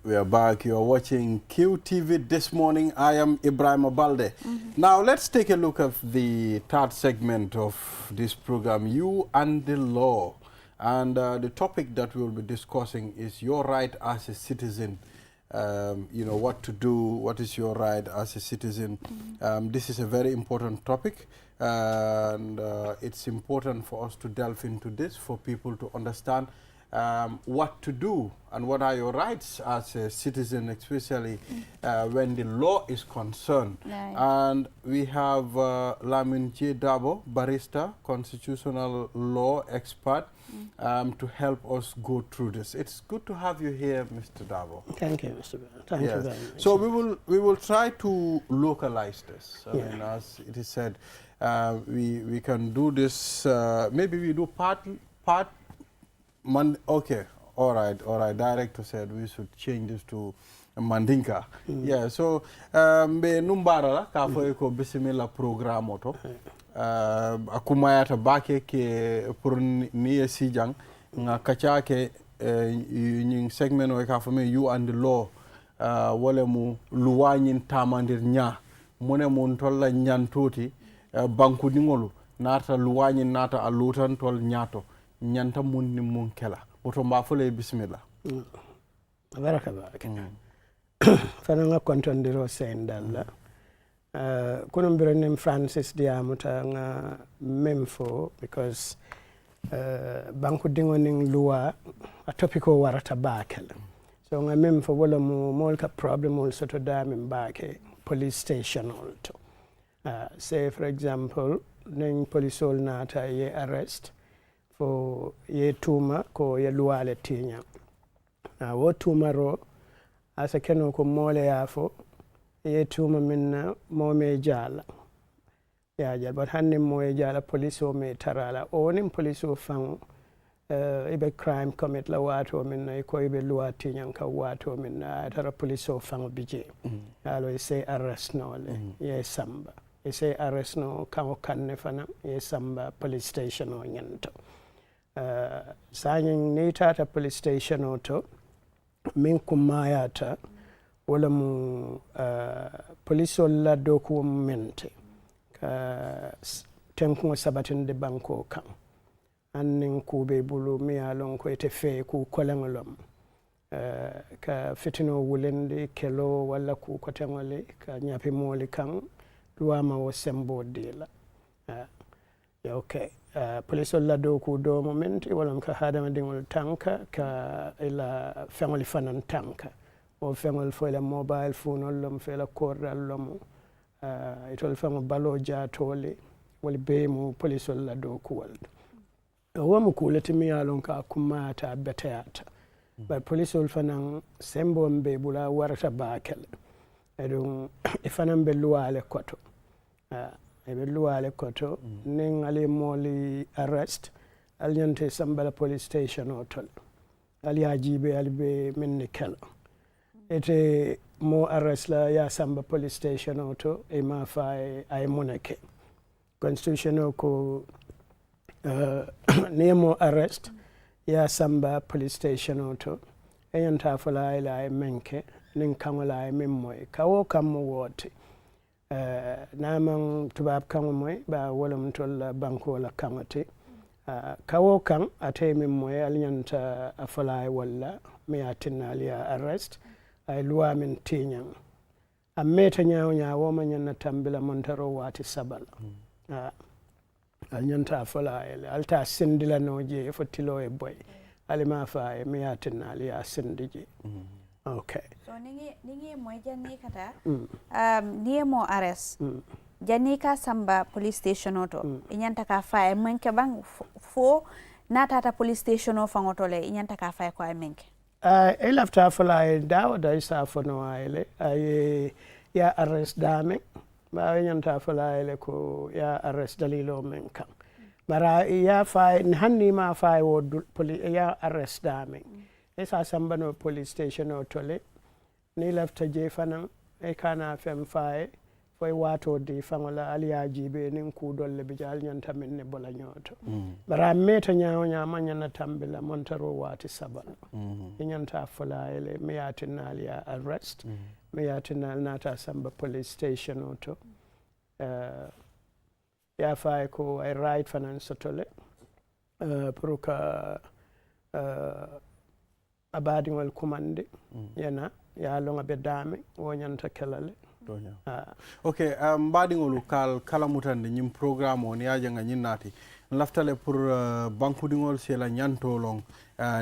We are back. You are watching QTV this morning. I am Ibrahim Balde. Now let's take a look at the third segment of this program, You and the Law. And the topic that we will be discussing is your right as a citizen. You know, what to do, what is your right as a citizen. This is a very important topic, and it's important for us to delve into this for people to understand what to do and what are your rights as a citizen, especially when the law is concerned. Right. And we have Lamin J. Dabo, barrister, constitutional law expert, to help us go through this. It's good to have you here, Mr. Dabo. Thank you, Mr. Bell. Thank you very much. So we will try to localize this. I mean, as it is said, we can do this. Maybe we do part. Okay, all right. Director said we should change this to Mandinka. Yeah, so be numbara la ka foy ko bisimila programme oto. Akumayata bake ke pour ni sijang nga kacha ke nying segment o ka fami You and the Law wala mu luwañin tamandir nya mone mun tolla nyantoti banku dingolu nata luwañin nata alutan tol nyato nyanta mun ni mun kela oto mba fole bismillah. Baraka. Fana nga kontondiro sendalla. Kuno mbirone Francis Diamuta nga memfo because banku dingo ning luwa a topico warata bakel. So nga memfo wala mu molka problem also to dam mbake police station also. Say for example, ning police ol nata ye arrest for ye tuma ko ye luwale tinya. Wo tuma ro asa keno ko mole yafo ye tuma minna mo me jala ya jal but hanne mo ye jala police o me tarala onim police o fang ibe crime commit la wato minna ko ibe luwati nyanka wato minna tara police o fang bije alo say arrest no le ye samba say arrest no kan kanne fana ye samba police station o nyanto Sanyin ni tata police station oto min kumayata wala mu police la document ka tenku sabatin de banko kan annin kube bulu mi alon ko ete fe ku kolengolom ka fitino wulende kelo wala ku kotengole ka nyapi moli kan luama wo sembo dila ya okay police la do ku do moment wala ka hadama dingol tanka ka ila family fanan tanka o family fo la mobile phone lom fe la cordal lom itol famo balo jatole wala be mu police la do ku wal o mu kulati mi alon ka kumata betata ba police fanan sembo mbe bula warata bakel edum ifanan be luwale koto ebe luwale koto ning ali moli arrest aliante sambala police station hotel ali ajibe ali be minni kala ete mo arrest la ya samba police station auto e ma fay ay moneke constitution ko nemo arrest ya samba police station auto e yanta fala ila e menke nin kangola ay memmoy kawo kam wote naman tubab kango moy ba wolum tol banko la kangote kawo kan ate memmoy alianta afala walla me atinna aliya arrest ay luwa min tiñang a meta ñaawo ma ñanna tambila montaro wati sabal al ñanta fola ele alta sindila no je fotilo e boy alima fa e mi yatinna ali ya sindiji okay so ningi moy janni kata ni mo ares janni ka samba police station oto ñanta ka fa e menke bang fo natata police station o fangotole ñanta ka fa ko ay menke e lafta fola e dawo da isa fono ayle ay ya arrest dame ba ñanta fola ele ko ya arrest dalilo men kan bara ya fa hanni ma fa wo ya arrest dame isa sambano police station o tole ni lafta je fanan e kana fem fa foy wato di fangola aliyaji be nin ku dolle be jal ñanta min ne bola ñoto bara meta ñaawo ñama ñana tambila montaro wati sabal ñanta fola ele mi yatina aliya arrest mi yatina nata samba police station oto ya fay ko ay right fanan sotole pour ka abadiŋol kumande yana ya longa be dame wo ñanta kelale ok mbaɗiŋolu kala mutande ñim programme o ni yajanga ñin naati laftale pour bankudiŋol sela ñantolon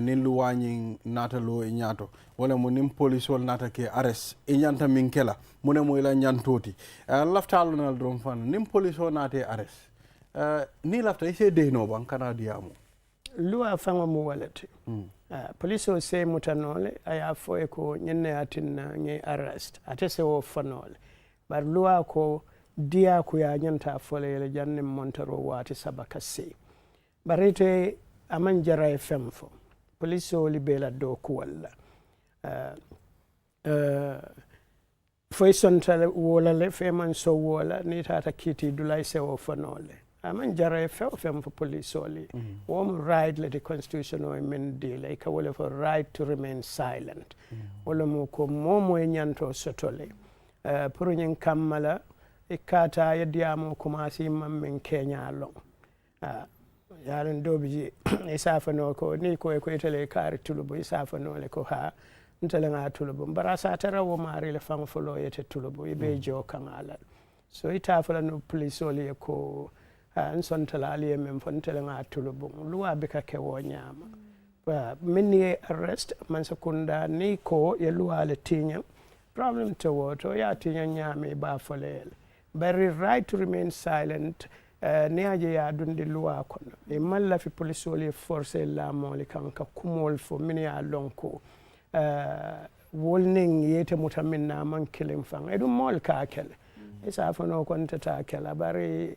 nin luwañin natalo e ñaato wala mo nin polisol nata ke arrest e ñanta min kela mune mo ila ñantoti laftalonal dron fan nin police o naate arrest ni lafta ise deyno ban kana diyamo luwa faŋo mu walete police o se mutanole aya fo e ko ñenne atinna ñe arrest ate se wo fanole bar luwa ko diya ko ya ñanta fole ele janne montaro wati sabaka se barite aman jara e femfo police o libela do ko walla foy sontale wola le fe man so wola ni tata kiti dulay se wo fanole aman jara e few femfo police o li wom right le the constitution o men dile ka wala for right to remain silent wala mo ko momo e ñanto sotole pour ñin kammala e kata yeddiyamo commencé mammen keña long yaren dobiji e safano ko ni ko e ko itele kaari tulubu e safanole ko ha ntele nga tulubu mbara sa tara wo mari le fang folo yete tulubu e be jo kan alal so ita fala no police oli ko an son tala ali men fontele nga tulubu luwa be ka ke wo nyama ba minni arrest man sekunda ni ko ye luwa le tinya problem to woto ya tinya nyame ba folel very right to remain silent ne aje ya dundi luwa kono e malla fi police oli force la moli kanka kumol fo min ya lonko wolning yete mutamin na man kilim fang edum mol ka kel isa fano kon tata kala bari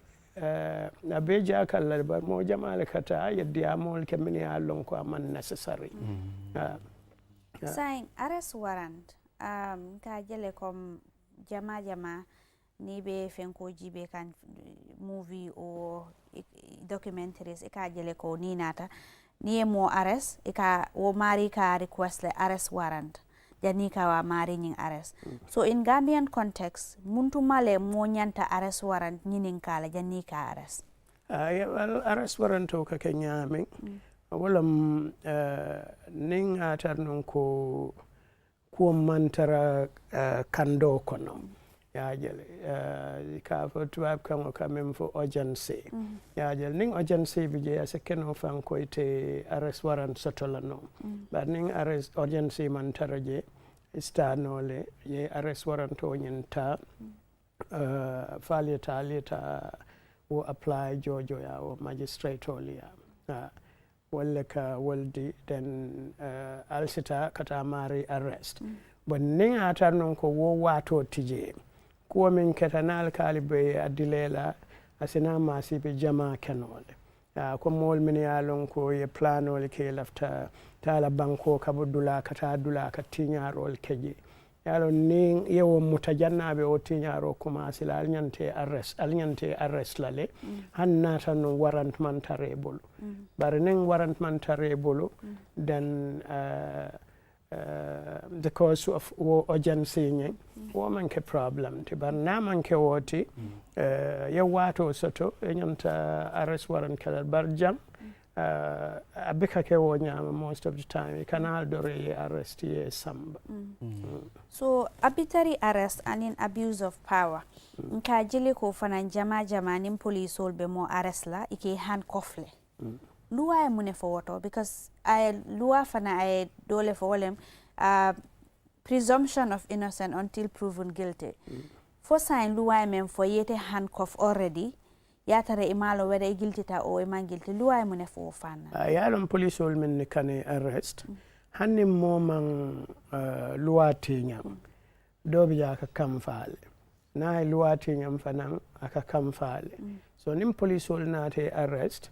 na beja kala bar mo jamal kata yeddi amol ke min ya lonko man necessary saying arrest warrant ka jele kom jama ni be fenko jibe kan movie o documentaries e ka jele ko ni nata niye mo arrest ika wo mari ka request le arrest warrant jani ka wa mari nying arrest so in Gambian context muntu male mo nyanta arrest warrant nyinin kala jani ka arrest well arrest warrant to ka kenyami wala ning atar non ko mantara kando kono ya jele ka fo tuab kan ka mem fo urgency ya jele ning urgency bije ase keno fan ko ite arrest warrant sotola no but ning arrest urgency man taraje istanole ye arrest warrant to nyenta falita wo apply jojo ya wo magistrate olia wala ka waldi then alsita kata mari arrest but ning atar non ko wo wato tije ko min ketanal kalibe adilela asina masibe jama kenole ko mol min yalon ko ye planol ke lafta tala banko kabudula kata dula ka tiñarol keje yalon ning yewo mutajannabe o tiñaro kuma sila alnyante arrest lale hanna tan warrant man tarebol bar ning warrant man tarebol then because of urgency nyeng woman ke problem ti bar naman ke woti ya wato soto nyanta arrest warrant kala bar jam abika ke wo nyama most of the time kanal dore arrest ye samba so arbitrary arrest and in abuse of power nka jele ko fana jama nim police ol be mo arrest la ike handcuff le luwa e mune fo woto because I luwa fana I dole fo wolem presumption of innocent until proven guilty for sign luwa e mem fo yete handcuff already yatare imalo wede guilty ta o man guilty luwa e mune fo fana yalon police ol men kane arrest hanni mo man luwa tinyam dobi ja ka kamfale na luwa tinyam fanan aka kamfale so nim police ol na te arrest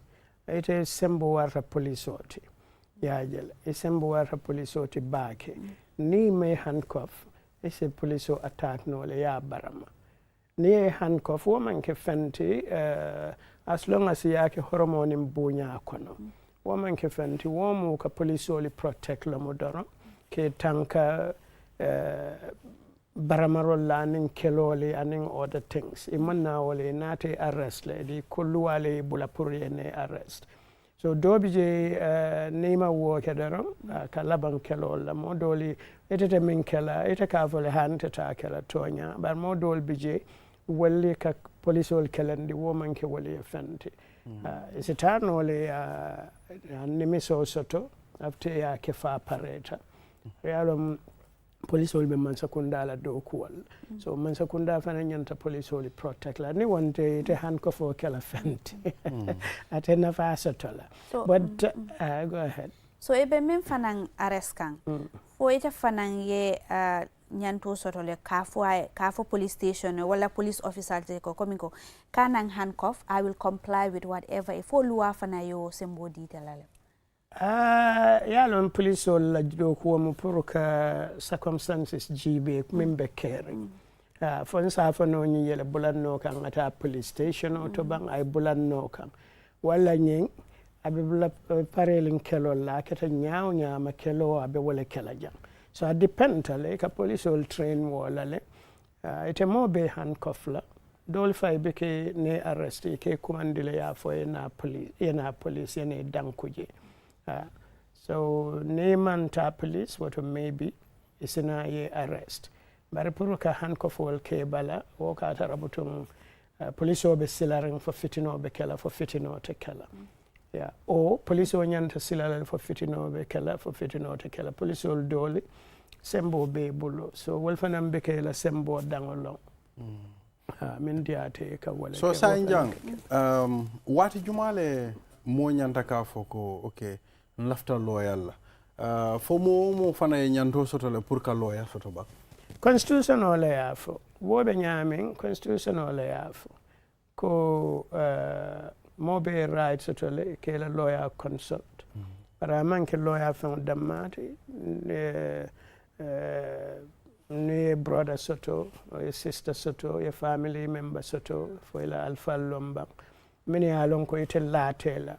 ite sembo warta police oti yajel sembo warta police oti baake ni me handcuff ise police attack no le ya barama ni handcuff woman ke fenti as long as yake hormone mbunya kono woman ke fenti womu ka police oli protect la modoro ke tanka baramarol lanin keloli aning other things imanna wole nate arrest le di kulluwale bula pour yene arrest so dobi je neema wo kedaro ka laban kelol la modoli etete min kela ete ka vole hante ta kela tonya bar modol bije walli ka police ol kelandi woman ke wole fenti isitano le nimiso soto afte ya kefa pareta yalom police will be mansakunda la do kuwal so mansakunda fana nyanta police will protect la ni wonte te handcuff o kala fenti atena fa sotola so, but go ahead so ebe men fanan arrest kan fo ite fanan ye nyanto sotole kafo police station wala police officer te ko komiko kanan handcuff I will comply with whatever if luwa fana yo sembo detail yalon police la do ko mo pour ka circumstances jibe membe kere fon sa fa no ni yele bulanno kan ata police station o to bang ay bulanno kan wala nyin abe bula parelin kelo la keta nyaaw nyaama kelo abe wala kela jang so it depend ale ka police will train wala le ite mo be handcuff la dol fay be ke ne arrest ke commandile ya fo na police ne dankuje so neman ta police wato maybe isina ye arrest bari pour ka handcuff wal ke bala o ka tarabutun police obe silaring for fitino be kala for fitino te kala yeah o police o nyanta silal for fitino be kala for fitino te kala police ol doli sembo be bulo so wal fanam be kala sembo dangolo min diate ka wala so sanjang wati jumale mo nyanta ka foko okay lafta loyal fo mo fana nyanto soto le pour ka lawyer soto ba constitutional ya fo wobe nyamin constitutional ya fo ko mo be right soto le ke la lawyer consult para man ke lawyer fa damati ne brother soto or sister soto your family member soto fo la alfa lomba mini alon ko ite latela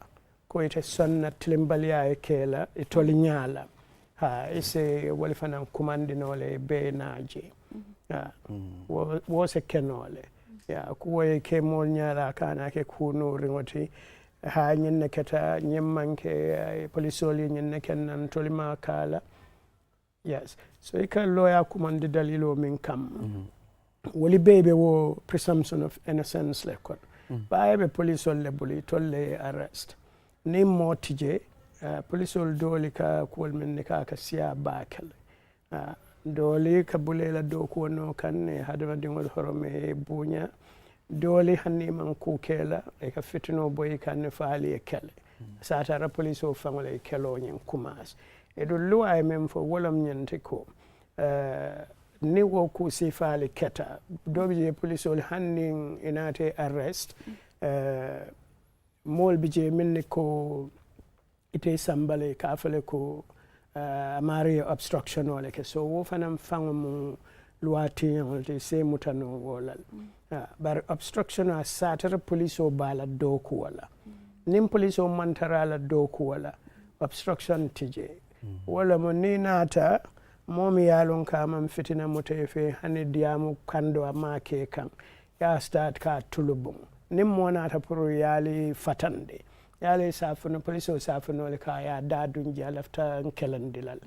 ko ite sonna tilimbalia e kela e toli nyala ha ise wali fanan kumandinole be naji wo se kenole ya ko e ke mol nyala kana ke kunu ringoti ha nyenne keta nyemmanke polisoli nyenne kennan tolima kala yes so ika lawyer kumandi dalilo min kam woli bebe wo presumption of innocence le kon baabe polisol le buli tolle arrest ni motije polisol doli ka kol min ka siya bakel doli ka bulela do ko no kan hadama dingol horome bunya doli hanni man ku kela e ka fitino boy kan faali e kele satara poliso fangole kelo nyen kumas e do luwa mem fo wolam nyente ko ni wo ku si faali keta dobi je polisol hanni inate arrest mol bije minni ko ite sambale ka fale ko amari obstruction wala ke so wo fanam fangamu luati on se mutano wala bar obstruction a satara police o bala doku wala nim police o mantara la doku wala obstruction tije wala mo ni nata momi yalon ka mam fitina motefe hani diamu kando amake kan ya start ka tulubun nim mo nata pro yali fatande yali safuno police o safuno le ka ya dadun jalafta kelandilal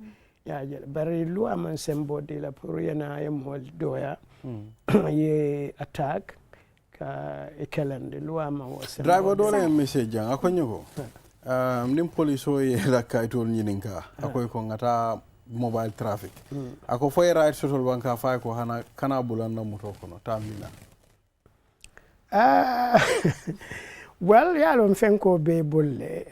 ya bari lu aman sembo de la pour yana yemol doya ye attack ka ekelande lu ama wo sembo driver dole message jang akonyo ko nim police o ye la kaytol nyininka akoy ko ngata mobile traffic ako foy right sotol banka fay ko hana kana bulanna moto kono tamina well yalon fenko be bulle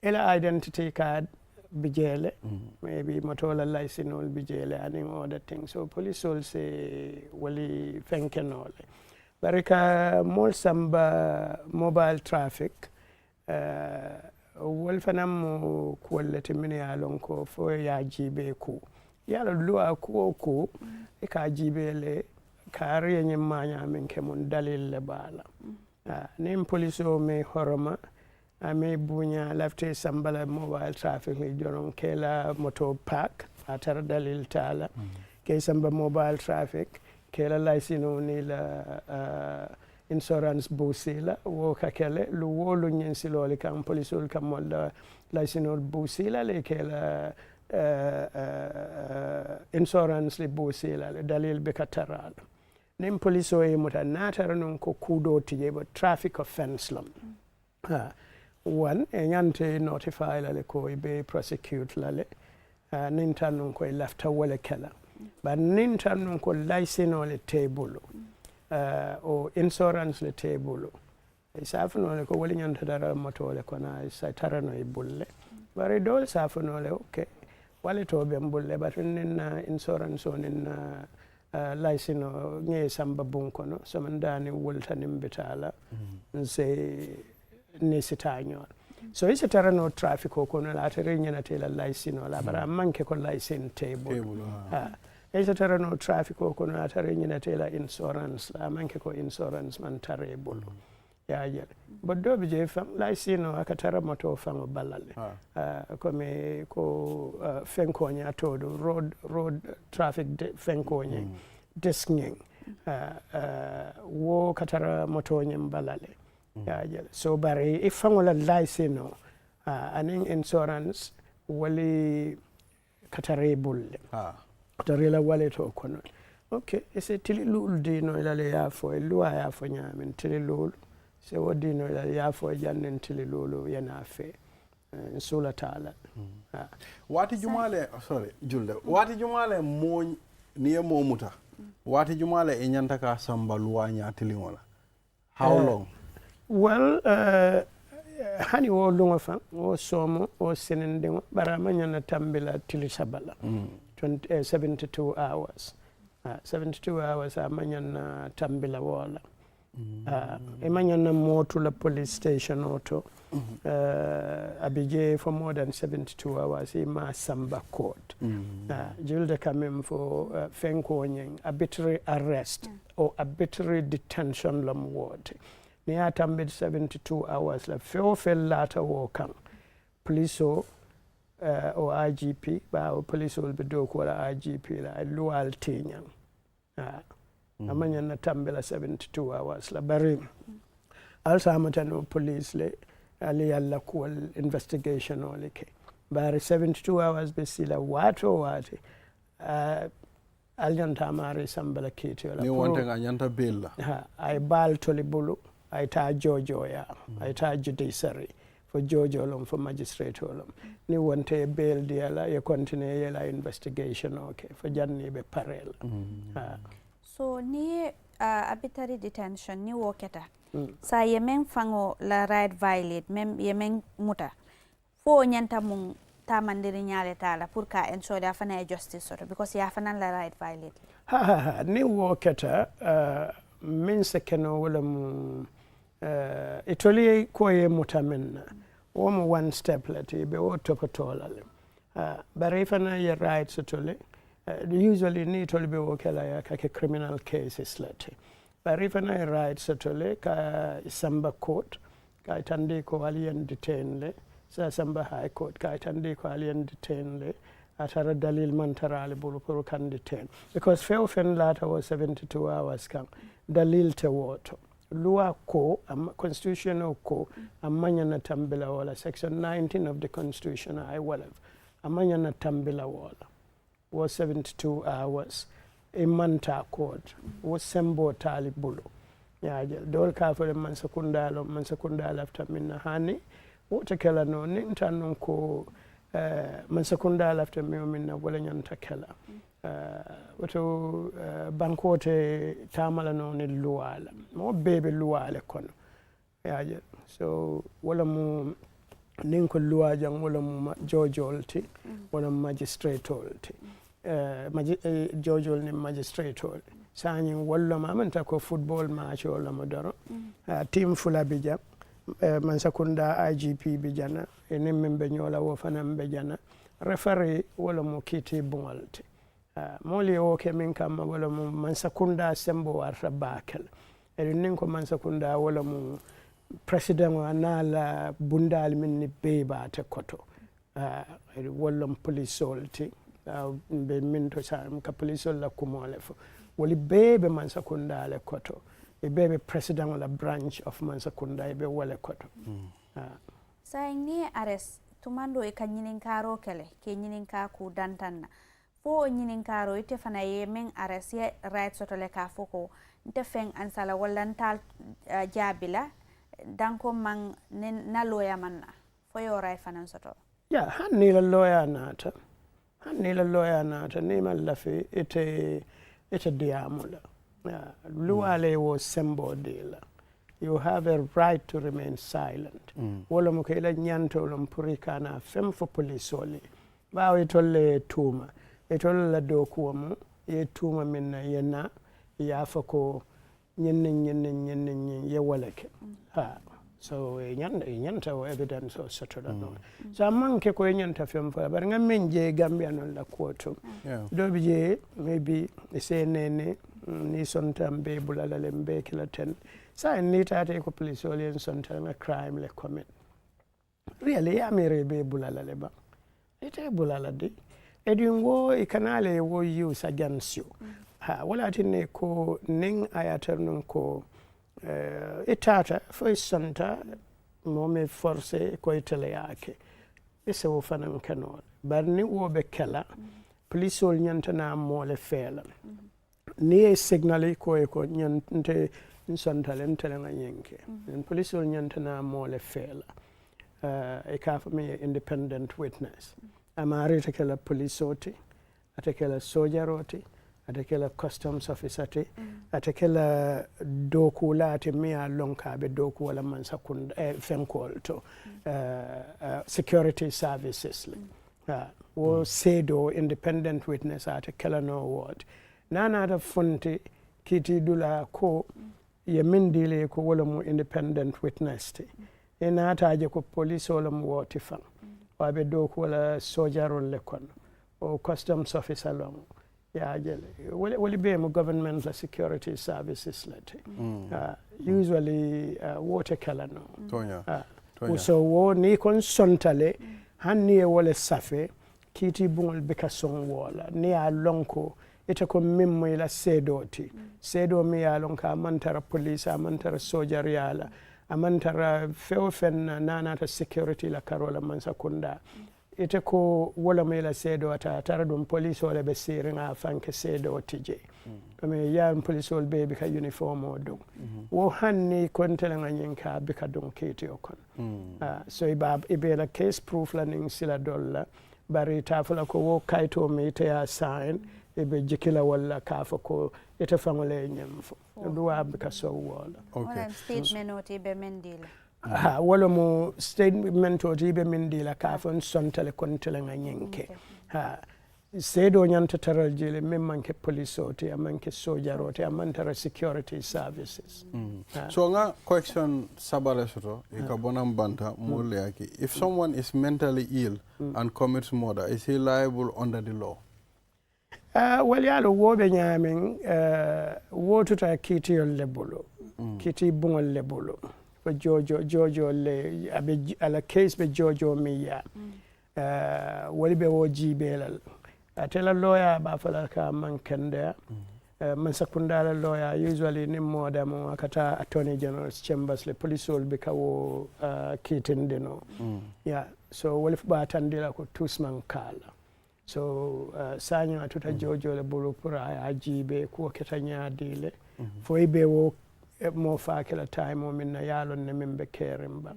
ela identity card bijele maybe motola license bijele and other things so police will say wali fenkenole barika mol samba mobile traffic wal fanam quality min yalon ko fo ya jibe ku yalo luwa ku e ka jibele kariye nyimanya min ke mun dalil le bala nim police o me horoma ame bunya lafte sambala mobile traffic ni jonon kela moto park atar dalil tala ke samba mobile traffic kela license ni la insurance busila wo kakele lu wolu nyensi loli kam policeol kam wala license busila le kela insurance li busila le dalil be kataral nim police o e mota natara non ko kudo tije bo traffic offense lam one nyante notify la ko be prosecute la le nintan non ko lafta wala kala ba nintan non ko license le table o insurance le table e safuno le ko wali nyanta dara moto le kona sa tarano e bulle bare dol safuno le okay wale to be bulle ba nin insurance on in license nge samba bunkono so man dani wultanim bitala nse nesitañol so isi tarano traffic ko kono la tere nyana tela license la bara manke ko license table isi tarano traffic ko kono la tere nyana tela insurance la manke ko insurance man tarable ya yel boddo bi je fam license aka tara moto fam balale ko me ko fenkonya to road traffic fenkonya disking wo katara moto nyem balale so bari if fangola license aning insurance wali katare bulle katarela wale to kono okay ese tililul dino ilale ya fo luwa ya fo nyamin tililul se wodino ilale ya fo jannen tililulu yana fe sula taala wati jumale sorry julde wati jumale mo niye mo muta wati jumale e nyanta ka samba luwa nya tilingola how long well hani wo lunga fa wo somo wo senendingo bara manyana tambila tilisabala 72 hours 72 hours manyana tambila wala manyana moto la police station auto abije for more than 72 hours ma samba court julde kamem for fenko nyeng arbitrary arrest or arbitrary detention lam ward ni atambid 72 hours la feo fel lata wo kan police o IGP ba police will be do ko la IGP la lual tinyang amanya na tambela 72 hours la bari also amata police le ali alla ko investigation ole ke bari 72 hours be sila wato wati aljanta mari sambala kiti wala ni wonte nga nyanta billa ay bal toli bulu ay ta jojo ya ay ta judiciary for jojo lom for magistrate lom ni wonte bail diala ye continue yela investigation okay for janni be parel so ni arbitrary detention ni woketa sa yemen fango la right violate mem yemen muta fo nyanta mum tamandiri nyale tala pour ka en soda fana justice soto because ya fana la right violate ni woketa min se keno wala mu itoli ko ye mutamen wo one step lati be wo topotola bare fana ye right sotole usually ni itoli be wokela ya ka criminal cases lati bare fana ye right sotole ka samba court ka tandi ko alien detain le sa samba high court ka tandi ko alien detain le atara dalil mantarale bulu pour kan detain because feo fen lata was 72 hours kan dalil te woto loi ko constitutional ko amanya na tambila wala section 19 of the constitution I walave amanya na tambila wala was 72 hours imanta court was sembo tali bulu ya dol ka fele man sekundalo after minna hani wota kala no ninta non ko man sekundalo after minna wala nyanta kala woto bankote tamala no ni luwala mo bebe luwala kono yaje so wala mu nin ko luwajan wala mu jojolti wala magistrate olti jojol ni magistrate ol sani wala ma man ta ko football match wala mo daro team fula bija man sakunda IGP bijana enen membe nyola wo fana membe jana referee wala mo kiti bongalti moli o ke min kam wala mu man sakunda sembo warta bakel e nin ko man sakunda wala mu president wa nala bundal min ni beba te koto wala police olti be min to sam ka police la kumole fo wali bebe man sakunda le koto e bebe president la branch of man sakunda e be wala koto sa ni ares tumando e kanyinin karo kele ke nyinin ka ku dantanna fo nyinin karo ite fana yemen ares ye right soto le ka foko nte feng ansala wala ntal jabila danko man na loya manna fo yo right fana soto ya hanni la loya nata ni man lafi ite diamula luwale wo sembo dila you have a right to remain silent wala mo kay la nyanto lom purikana fem fo police oli bawo tolle tuma e tolle la do ko mo ye tuma minna yena ya fa ko nyen ye walake so nyanta o evidence o sotoda no so manke ko nyanta fem fa bar ngam men je Gambia non la koto do bi je maybe senene ni sontam be bulala lembe kila ten sa ni tate ko police oli sontam a crime le commit really amere be bulala le ba ite bulala di edin wo ikanale wo use against you wala tinne ko ning ayater non ko itata fo santa momi forcé ko itele yake ese wo fanan kanol barni wo be kala police ol nyantana mole fela ni signal ko nyante santa len tele na yenke police ol nyantana mole fela e ka fa me independent witness amari te kala police oti atekela soldier oti atekela customs officer te atekela doku lati miya lonka be doku wala man sakunda fenkol to security services wo sedo independent witness atekela no word nana da funti kiti dula ko ye mindile ko wala mu independent witness te ina taje ko police wala mu woti fan wabe doku wala soldier le kon o customs officer long ya jele wali be mo governmental security services late usually water kalano tonya so wo ni kon sontale hanni e wala safe kiti bungol be ka son wala ni a lonko ita ko mimmo ila sedoti sedo mi ya lonka mantara police mantara soldier yala amantara feofen nanata security la karola mansa kunda ite ko wala mela sedo ata tara dum police wala be siringa fanke sedo tije kame yan police wala be ka uniform o dum wo hanni kontelanga nyinka be ka dum kiti okon so ibe la case proof la ning sila dolla bari tafula ko wo kaito mi te ya sign ibe jikila wala kafa ko ite fangole nyemfo duwa be ka so wala okay statement oti be mendila wala mo statement o tibe min di la kafon sontale kontele nga nyenke sedo nyanta taral jele mem manke police oti amanke soldier oti amantara security services so nga question sabale soto e ka bonam banta molle yaki if someone is mentally ill and commits murder is he liable under the law well yalo wobe nyamin wotuta kiti lebolo kiti bungol lebolo Jojo le abe ala case be Jojo miya wali be wo jibelal atela lawyer ba fala ka man kende man sakundala lawyer usually ni moda mo akata attorney general's chambers le police will be ka wo kitinde no so wali ba tandila ko tusman kala so sanyo atuta Jojo le bulu pura ajibe ko ketanya dile fo ibe wo mo fakela time o minna yalon ne min be caring ba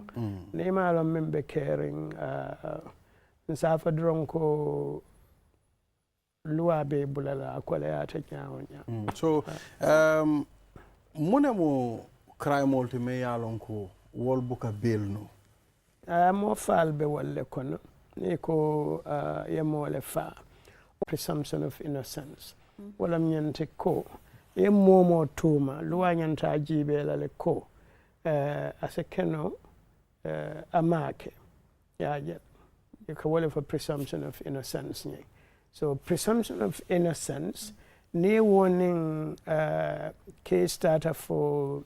ne malon min be caring safa dron ko luwa be bulala akola ya ta nyawonya so mo crime multi me yalon ko wol buka belno mo fal be wolle kono ni ko yemole fa presumption of innocence wala nyante ko e momo tuma luwa nyanta jibe la le ko asekeno amake yaje ko wala for presumption of innocence ni so presumption of innocence ne warning case data for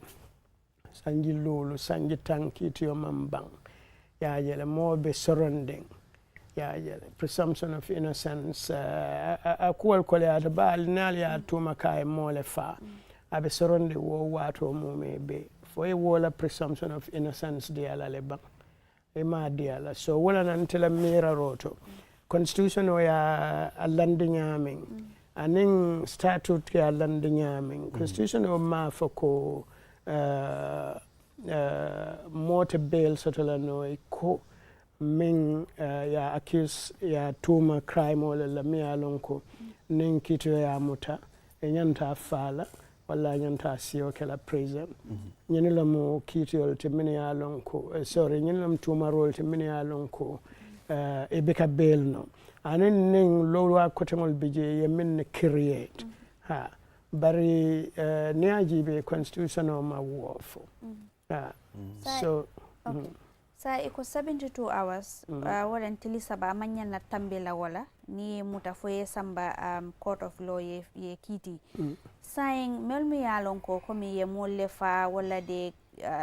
sanji lulu sanji tanki to mambang yaje le mo be surrounding presumption of innocence akwal kole ata bal nal ya tuma kay mole fa abe soronde wo wato mume be fo e wola presumption of innocence de ala le ba e ma de ala so wala nan tela mira roto constitution o ya landingamin anin statute ya landingamin constitution o ma foko motor bail sotola no ko min ya accuse ya tuma crime wala la mi alonko nin kito ya muta e nyanta fala wala nyanta siyo kala prison nyini la mo kito te min ya alonko sorry nyini la tuma role te min ya alonko e beka bail no anen nin lolwa kotengol bije ye min create bari ni ajibe constitution o ma wofo so okay. Sa iko 72 hours wala ntili saba manya na tambela wala ni mutafoye samba court of law ye kiti saying melmi yalon ko komi ye molle fa wala de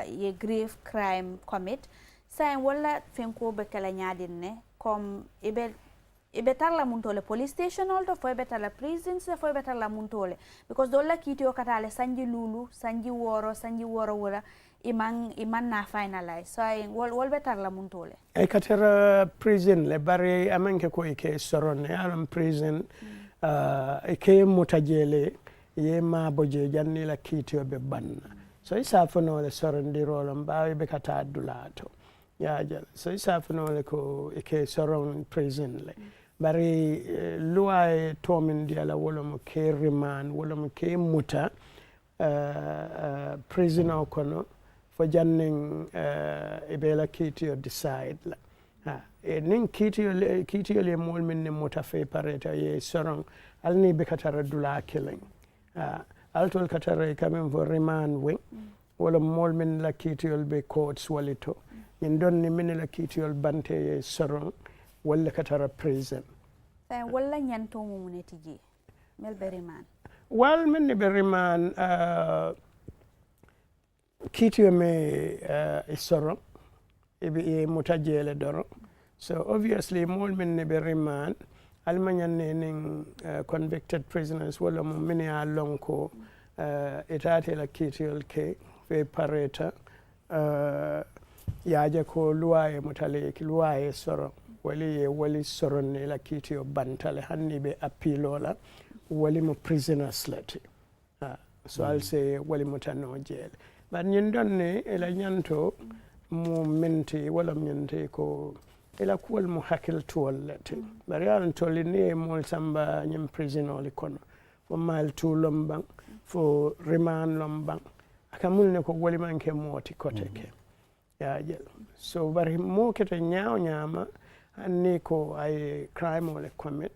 ye grave crime commit saying wala fenko be kala nyadin ne comme ibe tarla muntole police station alto fo ibe tarla prison se fo ibe tarla muntole because dolla kiti o katale sanji lulu sanji woro wala iman na finalize so wol betar la muntole e katera prison le bari amanke ko ke soronne alam prison e ke mutajele ye ma boje janni la kiti be banna so isa fono le sorondi rolam bawi be kata dulato yaja so isa fono le ko e ke soron prison le bari luwa to min diala wala mo ke riman wala mo ke muta prisoner kono for janning ibela kitio decide la nin kitio le mol min ne mota fe pareta ye sorong alni be katara dula killing altol katara kamen for remand wing wala mol min la kitio be courts walito min don ni min la kitio bante ye sorong wala katara prison wala nyanto mo muneti ji Melberry man. Well, many berry man kiti me isoro ibi mutajele doro. So obviously more many berry man almanyan ning convicted prisoners wala mo mini alonko itate la kiti ke ve pareta yaje ko luwaye mutale ki luwaye soro wali soro ne la kiti o bantale hanni be appealola wali mo prisoners lati so I'll say wali mutano jail but nyindon ne ela nyanto mo menti wala nyante ko ela kuwal mo hakil tuwal lati bari yaran toli ne mo samba nyim prisonoli kono fo mal tu lombang fo remand lombang akamul ne ko wali manke moti koteke jel so bari mo kete nyama anni ko ay crime wala commit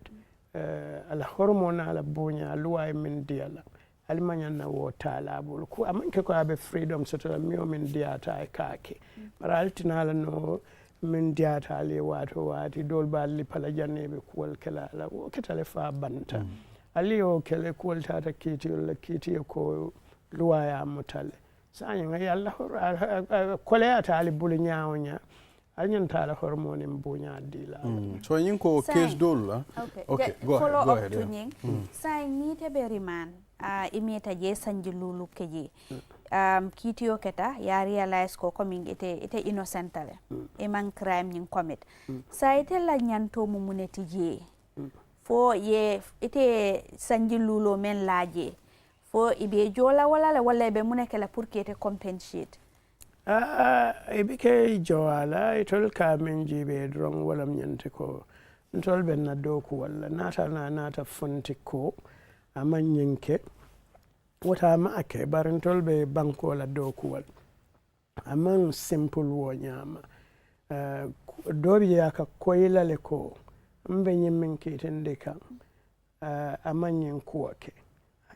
ala hormone ala bunya luwa min diala almanya na wota labul ku amanke ko abe freedom soto mi o min diata ay kake bara altinala no min diata le wato wati dol balli pala janebe kuwal kala la o ketale fa banta ali o kele kuwal tata kiti ko luwa ya mutale sanya nga yalla koleyata ali bulu nyawnya anyan tala hormone mbunya dila so yinko case dol okay go ahead sai ni te beri man imeta je sanji lulu keje kitio keta ya realize ko coming ite innocentale e man crime nin commit sai te la nyanto mu muneti je fo ye ite sanji lulu men laje fo ibe jola wala be munekela pour que te compensate ibe ke joala itol ka men jibe drong wala nyante ko ntol ben na doku wala nata fonti ko amanyenke wata ma ake barintol be banko la doku wala amang simple wo nyama dobi ya ka koyila le ko mbe nyimmin kitende ka amanyen ko ke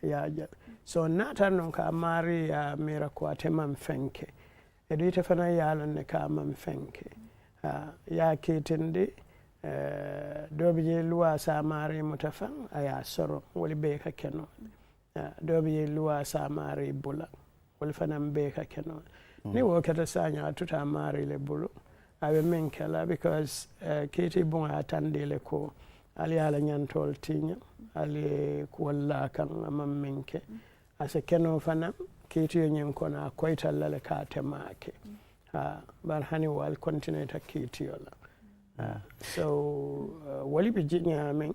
yaja so nata non ka mari ya mira ko atemam fenke edu ite fana yalo ne ka mam fenke ya kitende dobi je luwa sa mari mutafan aya soro wali be ka keno dobi je luwa sa mari bula wali fana be ka keno ni wo kata sanya tuta mari le bulu abe menkela because kiti bon atande le ko ali ala nyantol tinya ali kuwalla kan amam menke asa keno fana kiti nyen kona koyta lale ka temake bar hani wal continue ta kiti yola so wali bi jinya men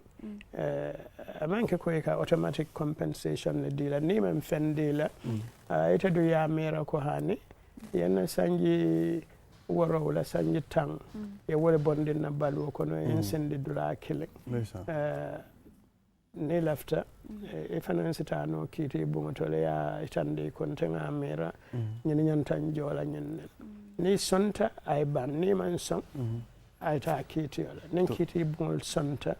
amanke ko ka automatic compensation le dila ni men fendila ita do ya mera ko hani yana sanji woro wala sanji tang e wala bonde na balu ko no insendi dura kile ne lafta e finance ta no kiti bungo tole ya itande kon tanga mera nyen nyantan jola nyen ni sonta ay ban ni man son ay ta kiti yola nen kiti bungo sonta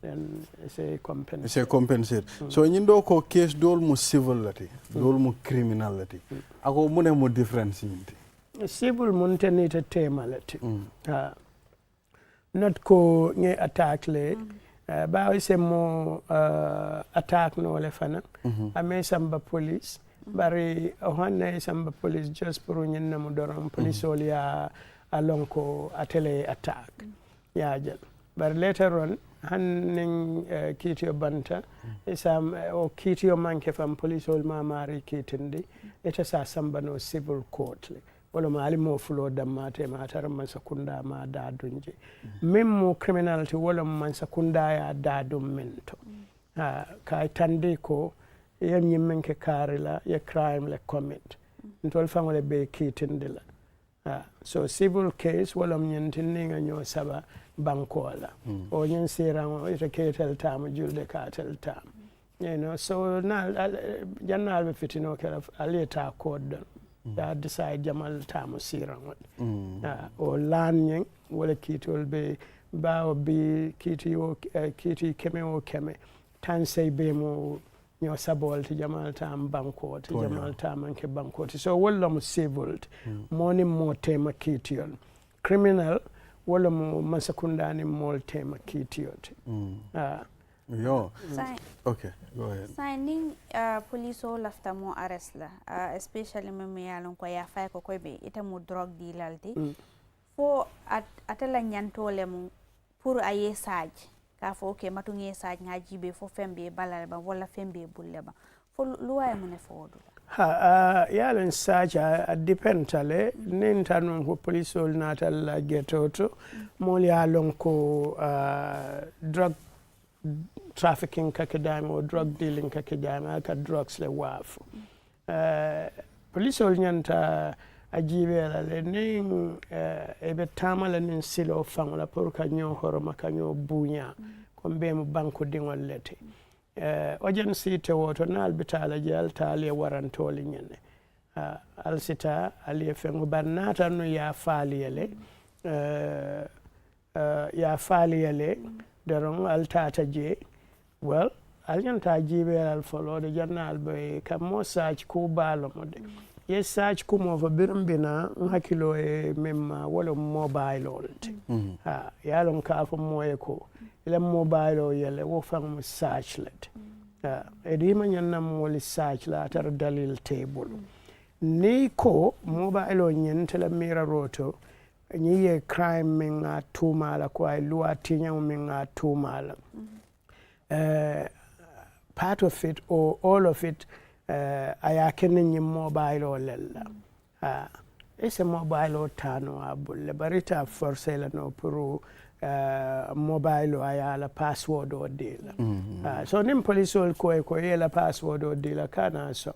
then c'est compensate so nyindo ko case dol mu civil lati dol mu criminal lati ako mune mo difference yinti civil montani te temalati not ko nge attack le ba ise mo attack no le fana ame samba police bari ohana samba police just pour nyenna mo doron police olia alonko atele attack ya jel but later on hanning kitio banta isam o kitio manke fam police ol mamari kitindi eta sa samba no civil court le wala ma alimo fulo dammate ma tar man sakunda ma dadunje memmo criminality wala man sakunda ya dadum mento ka tande ko yam nyimmen ke karila ya crime le commit ntol fangole be kitindila so civil case wala mnyentinni nga nyo saba bankola o nyen sirango ita ketel tam julde ka tel tam you know so na janna albe fitino kala aleta code da decide jamal tam sirango o lan wala kitol be bawo bi kiti o kiti keme o keme tan say be mo nyo sabol ti jamal tam banko ti jamal tam anke banko ti so wala mo civil moni mo tema kitiol criminal wala mo masakundani mol tema kitiot Yo. Okay, go ahead. Signing police all after more arrest la, especially me alon ko ya fay ko be ita mo drug dealalti. Fo atela nyantole mu pour aye saj ka fo ke matunge saj ngaji be fo fembe balale ba wala fembe bulle ba fo luwa mu ne fo do ha yalon saj a dependale nin tan ko police ol natal getoto mo yalon ko drug trafficking kakadama or drug dealing kakadama ka drugs le wafu police ol nyanta ajibela le ning ebe tamala nin silo fangla pour ka nyo horoma ka nyo bunya ko be mo banko dingol lete agency te woto nal bitala jal tali warantoli nyene alsita ali fengo barnata no ya faliyele ya faliyele daron altata je well aljanta jibela al folode jannal be kam mo saaj ko balo mode yes search kuma fa birmbina hakilo e memma wala mobile olte yalon ka fa moye ko ile mobile o yele wo fam search let e di ma nyanna mo search la tar dalil table ni ko mobile o nyen tele mira roto ni ye crime minga tumala ko ay loi tinya minga tumala part of it or all of it aya kenin mobile o lella ese mobile o tano abulle barita force la no pro mobile o aya la password o dila so nim police ol ko yela password o dila kana so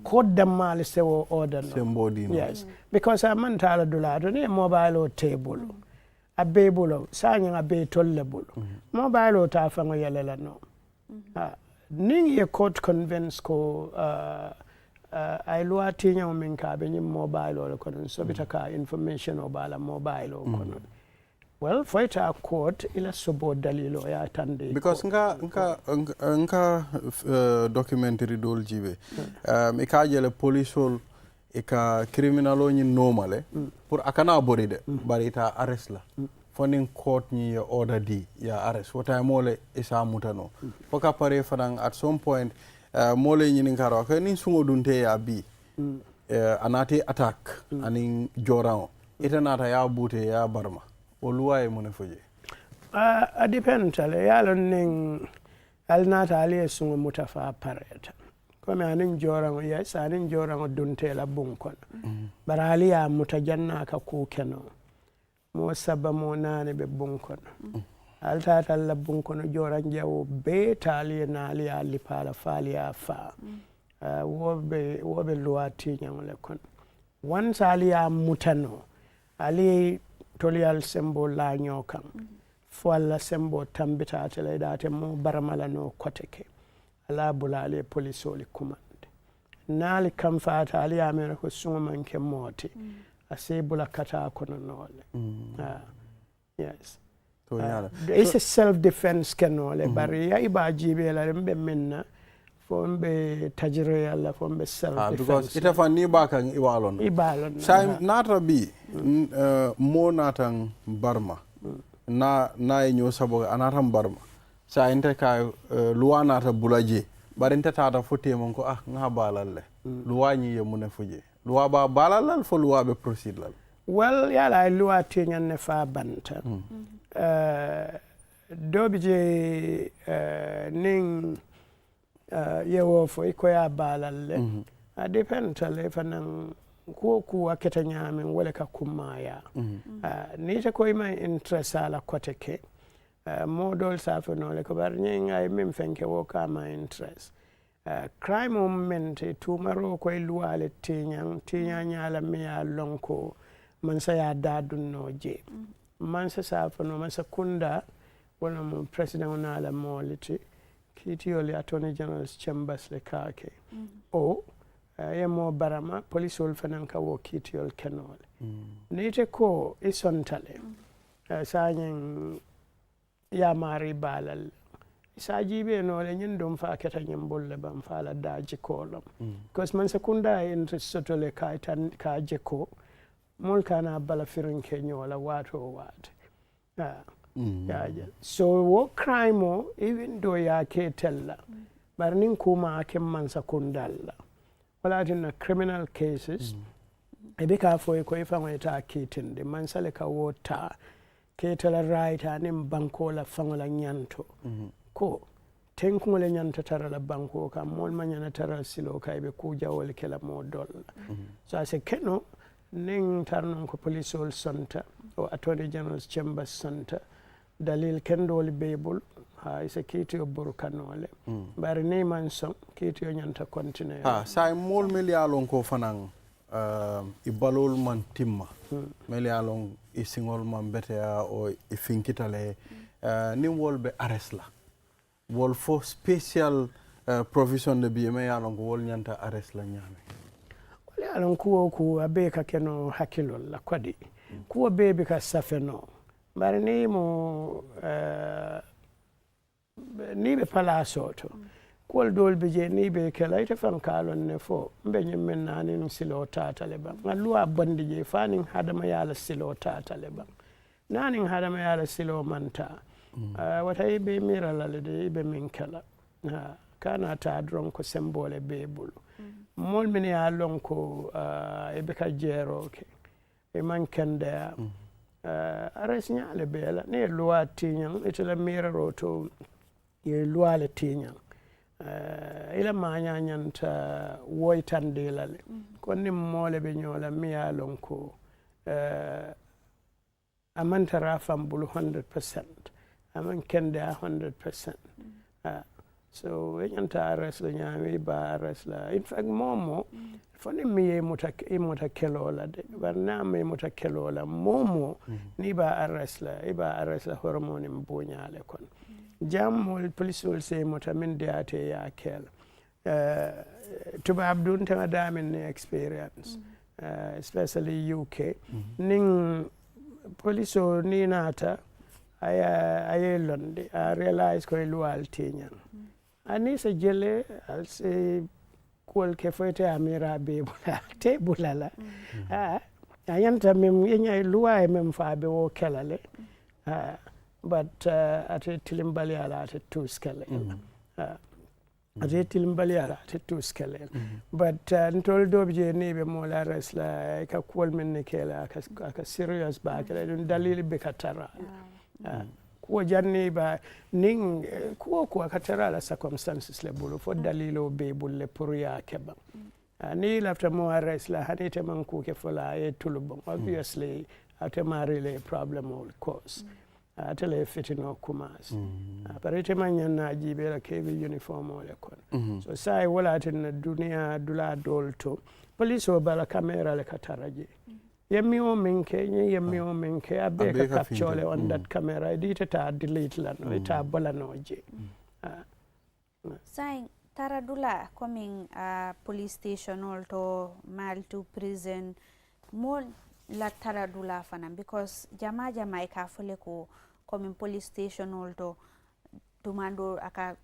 code them mal se o order no yes because a man tala dollar ni mobile o table a bebulo sanya a be tollebul mobile o ta fango yelela no ning ye court convince ko ay loi tinya min ka be mobile o kono so bitaka information o bala mobile o kono well fight a court ila sobo dalilo ya tande because nka documentary dol jibe e ka jele police ol e ka criminal o ni normale pour akana boride bari ta arrest la fonin court ni order di ya arrest wota mole isa mutano foka pare fadan at some point mole ni ngaro ka ni sungo dunte ya bi anati attack anin joran itanata ya bute ya barma o luwaye mo ne foje a depend tale yalon ning alnata ali sungo mutafa pareta comme anin joran yes anin joran dunte la bunkon barali ya mutajanna ka ku keno mo sabba mo nane be bunkon altata la bunkon joran jawo be tali naali ali pala fali afa wobe luati nyamle kon once ali ya mutano ali tolial sembo la nyokan folla sembo tambita tele date mo baramala no koteke ala bulale polisoli command nali kam fata ali amena ko sungo manke moti ase bula kata kono nole yes to yala it's a self defense kenole bari ya ibaji be la mbe menna fombe tajire yalla fombe self defense because ita fanni bakan ibalon sai nata bi mo natan barma na nyo sabo anatan barma sa inte ka luwa nata bulaje bari inte tata fote mon ko nga balalle luwa ni yemune fuje luwa ba balalal fo luwa be proceed lal well yala luwa tinyan ne fa banta dobije ning yewo fo ikoya balalle a depend tale fanan ko aketa nyamen wala ka kumaya ni ta koy my interest ala koteke modol safono le ko bar nyenga mem fenke wo ka my interest crime moment to maro koy luwale tinya nyala me ya lonko man sa ya dadun no je man sa safono man sa kunda wala mo president na la moliti kitiol attorney general's chambers le kake yemo barama police ol fanan ka wo kitiol kenol nite ko isontale sanyen ya mari balal isajibe no le nyin dum fa keta nyimbolle bam fala daji kolom because man sekunda en sotole ka tan ka jeko mol kana bala firin kenyola wato wat So wo crime even though ya ke tella bar nin kuma ake mansa kundalla wala tin criminal cases ebe ka fo ko ifa ngeta kitinde mansale ka wota ketala right anim banko la fangola nyanto ko tenko le nyanta tara la banko ka mol manyana tara silo ka be ku jawol kala mo dolla so ase keno ning tarnon ko police all center o attorney general's chambers center dalil kendol bebul ha isa kiti o burkanole bari ne man son kiti o nyanta continue sa mol milialon ko fanan ibalol man timma milialon isingol man betea o ifinkitale ni wolbe arrest la wol fo special provision de bi me yalon ko wol nyanta arrest la nyame wala alon ku abe ka keno hakilol la kwadi ku be ka safeno bari ni mo ni be palaso to kol dol be je ni be kala ite fan kalon ne fo mbe nyimmen nanin silo tatale ba ngalwa bandi je fanin hadama yala silo tatale ba nanin hadama yala silo manta wata ibe mira lalade ibe min kala kana ta dron ko sembole be bulu mol min ya lon ko ibe ka jero ke e man kende ares nyaale bela ne loi tinyan itela mira roto ye loi le tinyan ila manya nyanta woytande lale ko nim mole be nyola mi ya lon ko amanta rafam bulu 100% aman kende 100%. So nyanta arrest la nyami ba arrest la in fact momo fone mi muta kelola de barna me muta kelola momo ni ba arrest la hormone mbonyale kon jamol police will say muta min deate ya kel tuba abdun tanga damin experience especially UK ning police ni nata I learned, I realized ko lual tinya. Ani se jele al se kol ke fote amira be bula te bulala. Ayanta mem yenya luai mem fa be wo kelale. But at tilimbali ala at two scale. At tilimbali ala at two scale. But ntol dobje ni be mola resla ka kol men ne kela ka serious ba kala dun dalil be katara. Kuwa janni ba ning kuwa katara la circumstances le bulu fo dalilo be bulle pour ya keba ni lafta mo arrest la hanite man ku ke fola e tulubon obviously atemari le problem all cause atele fitino kumas parite man yana jibe la kebe uniform ole kon so sai wala tin dunia dula dolto police o bala camera le kataraje yemmi o minke abe ka capture on that camera edit ta delete la no ta bolanoje sai taradula coming police station also mal to prison more la taradula fana because jama ka fole ko coming police station also tumando aka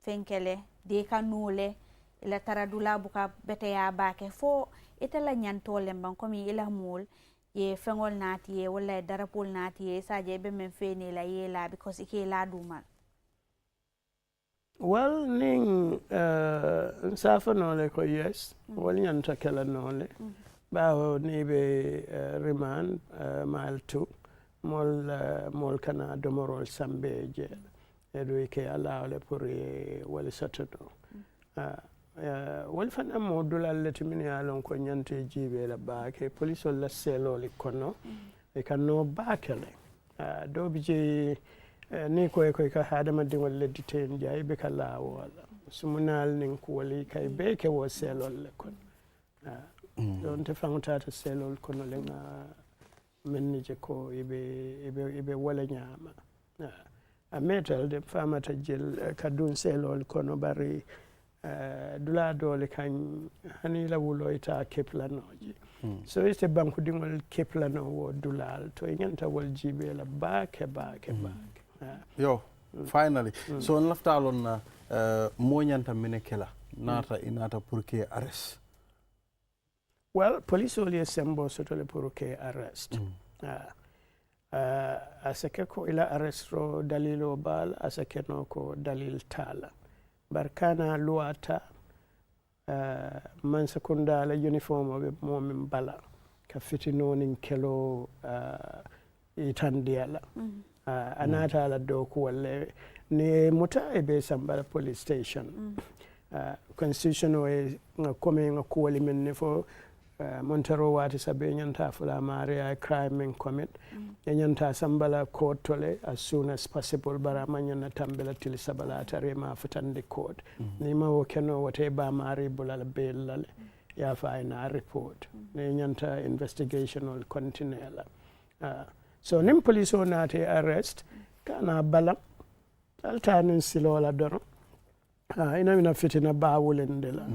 fenkele de kanule la taradula buka bete ya bake fo itala nyantole mbang komi ila mul ye fengol nati ye wala darapol nati ye saje be men feni la ye la because ike la duma well ning safa no le ko yes wal nyanta kala no le bawo ni be remand mal tu mol kana domorol sambe je edo ke ala le pour wal satodo wal fana modul allati min yalon ko nyante jibe la baake police la seloli kono e kanno baakele do bije ni ko ka hadama dingol leddi ten jay be kala wala sumunal nin ko wali kay be ke wo selol le kono don te fangtata selol kono le nga menni je ko ibe wala nyama a metal de famata jel kadun selol kono bari dula dole kan hani la wuloita keplanoji so ite banku dingol keplano wo dulal to nyanta wal jibe la baake yo finally so on laftalon na mo nyanta mine kela nata inata pour que arrest well police oli sembo soto le pour que arrest asake ko ila arrestro dalilo bal asake no ko dalil tala barkana luata man sekunda la uniform be momin bala ka fitino nin kelo itandiala anata la do ko walle ni muta e be sambala police station constitution e comme ko wali men ne fo Montero wati sabe nyanta fula maria crime and commit nyanta sambala court tole as soon as possible bara manyana tambela til sabala tare ma futande court ni ma wo keno wote ba mari bulal belal ya fa ina report ne nyanta investigation will continue so nim police onate arrest kana bala altanin silola dono ina fitina bawulendela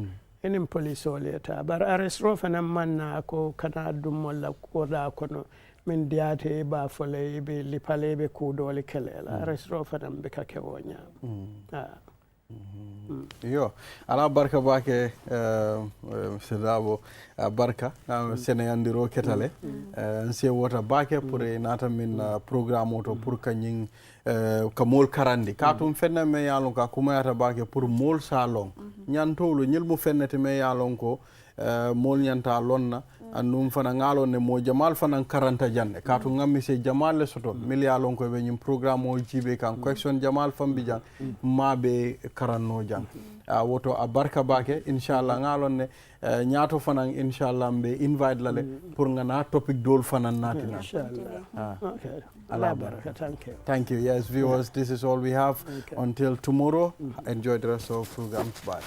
enin police oleta bar arrest ro fana manna ko kana dum wala ko da kono min diate ba fole be lipale be ku dole kelela arrest ro fana be ka kewonya yo ala barka bake sedabo barka seneyandiro ketale nse wota bake pour nata min programme auto pour kanyin ka mol karandi katum fenna me yalon ka kumayata bake pour mol salon nyantolo nyel mu fennete me yalon ko mol nyanta lonna annum fana ngalo ne mo jamal fana karanta janne katu ngammi se jamal le soto mil yalon ko be nyim programme o jibe kan question jamal fambi jang mabe karanno jang woto a barka bake inshallah ngalon ne nyaato fana inshallah be invite lale pour ngana topic dol fana natina inshallah okay Allah baraka thank you yes viewers this is all we have until tomorrow enjoy the rest of programs bye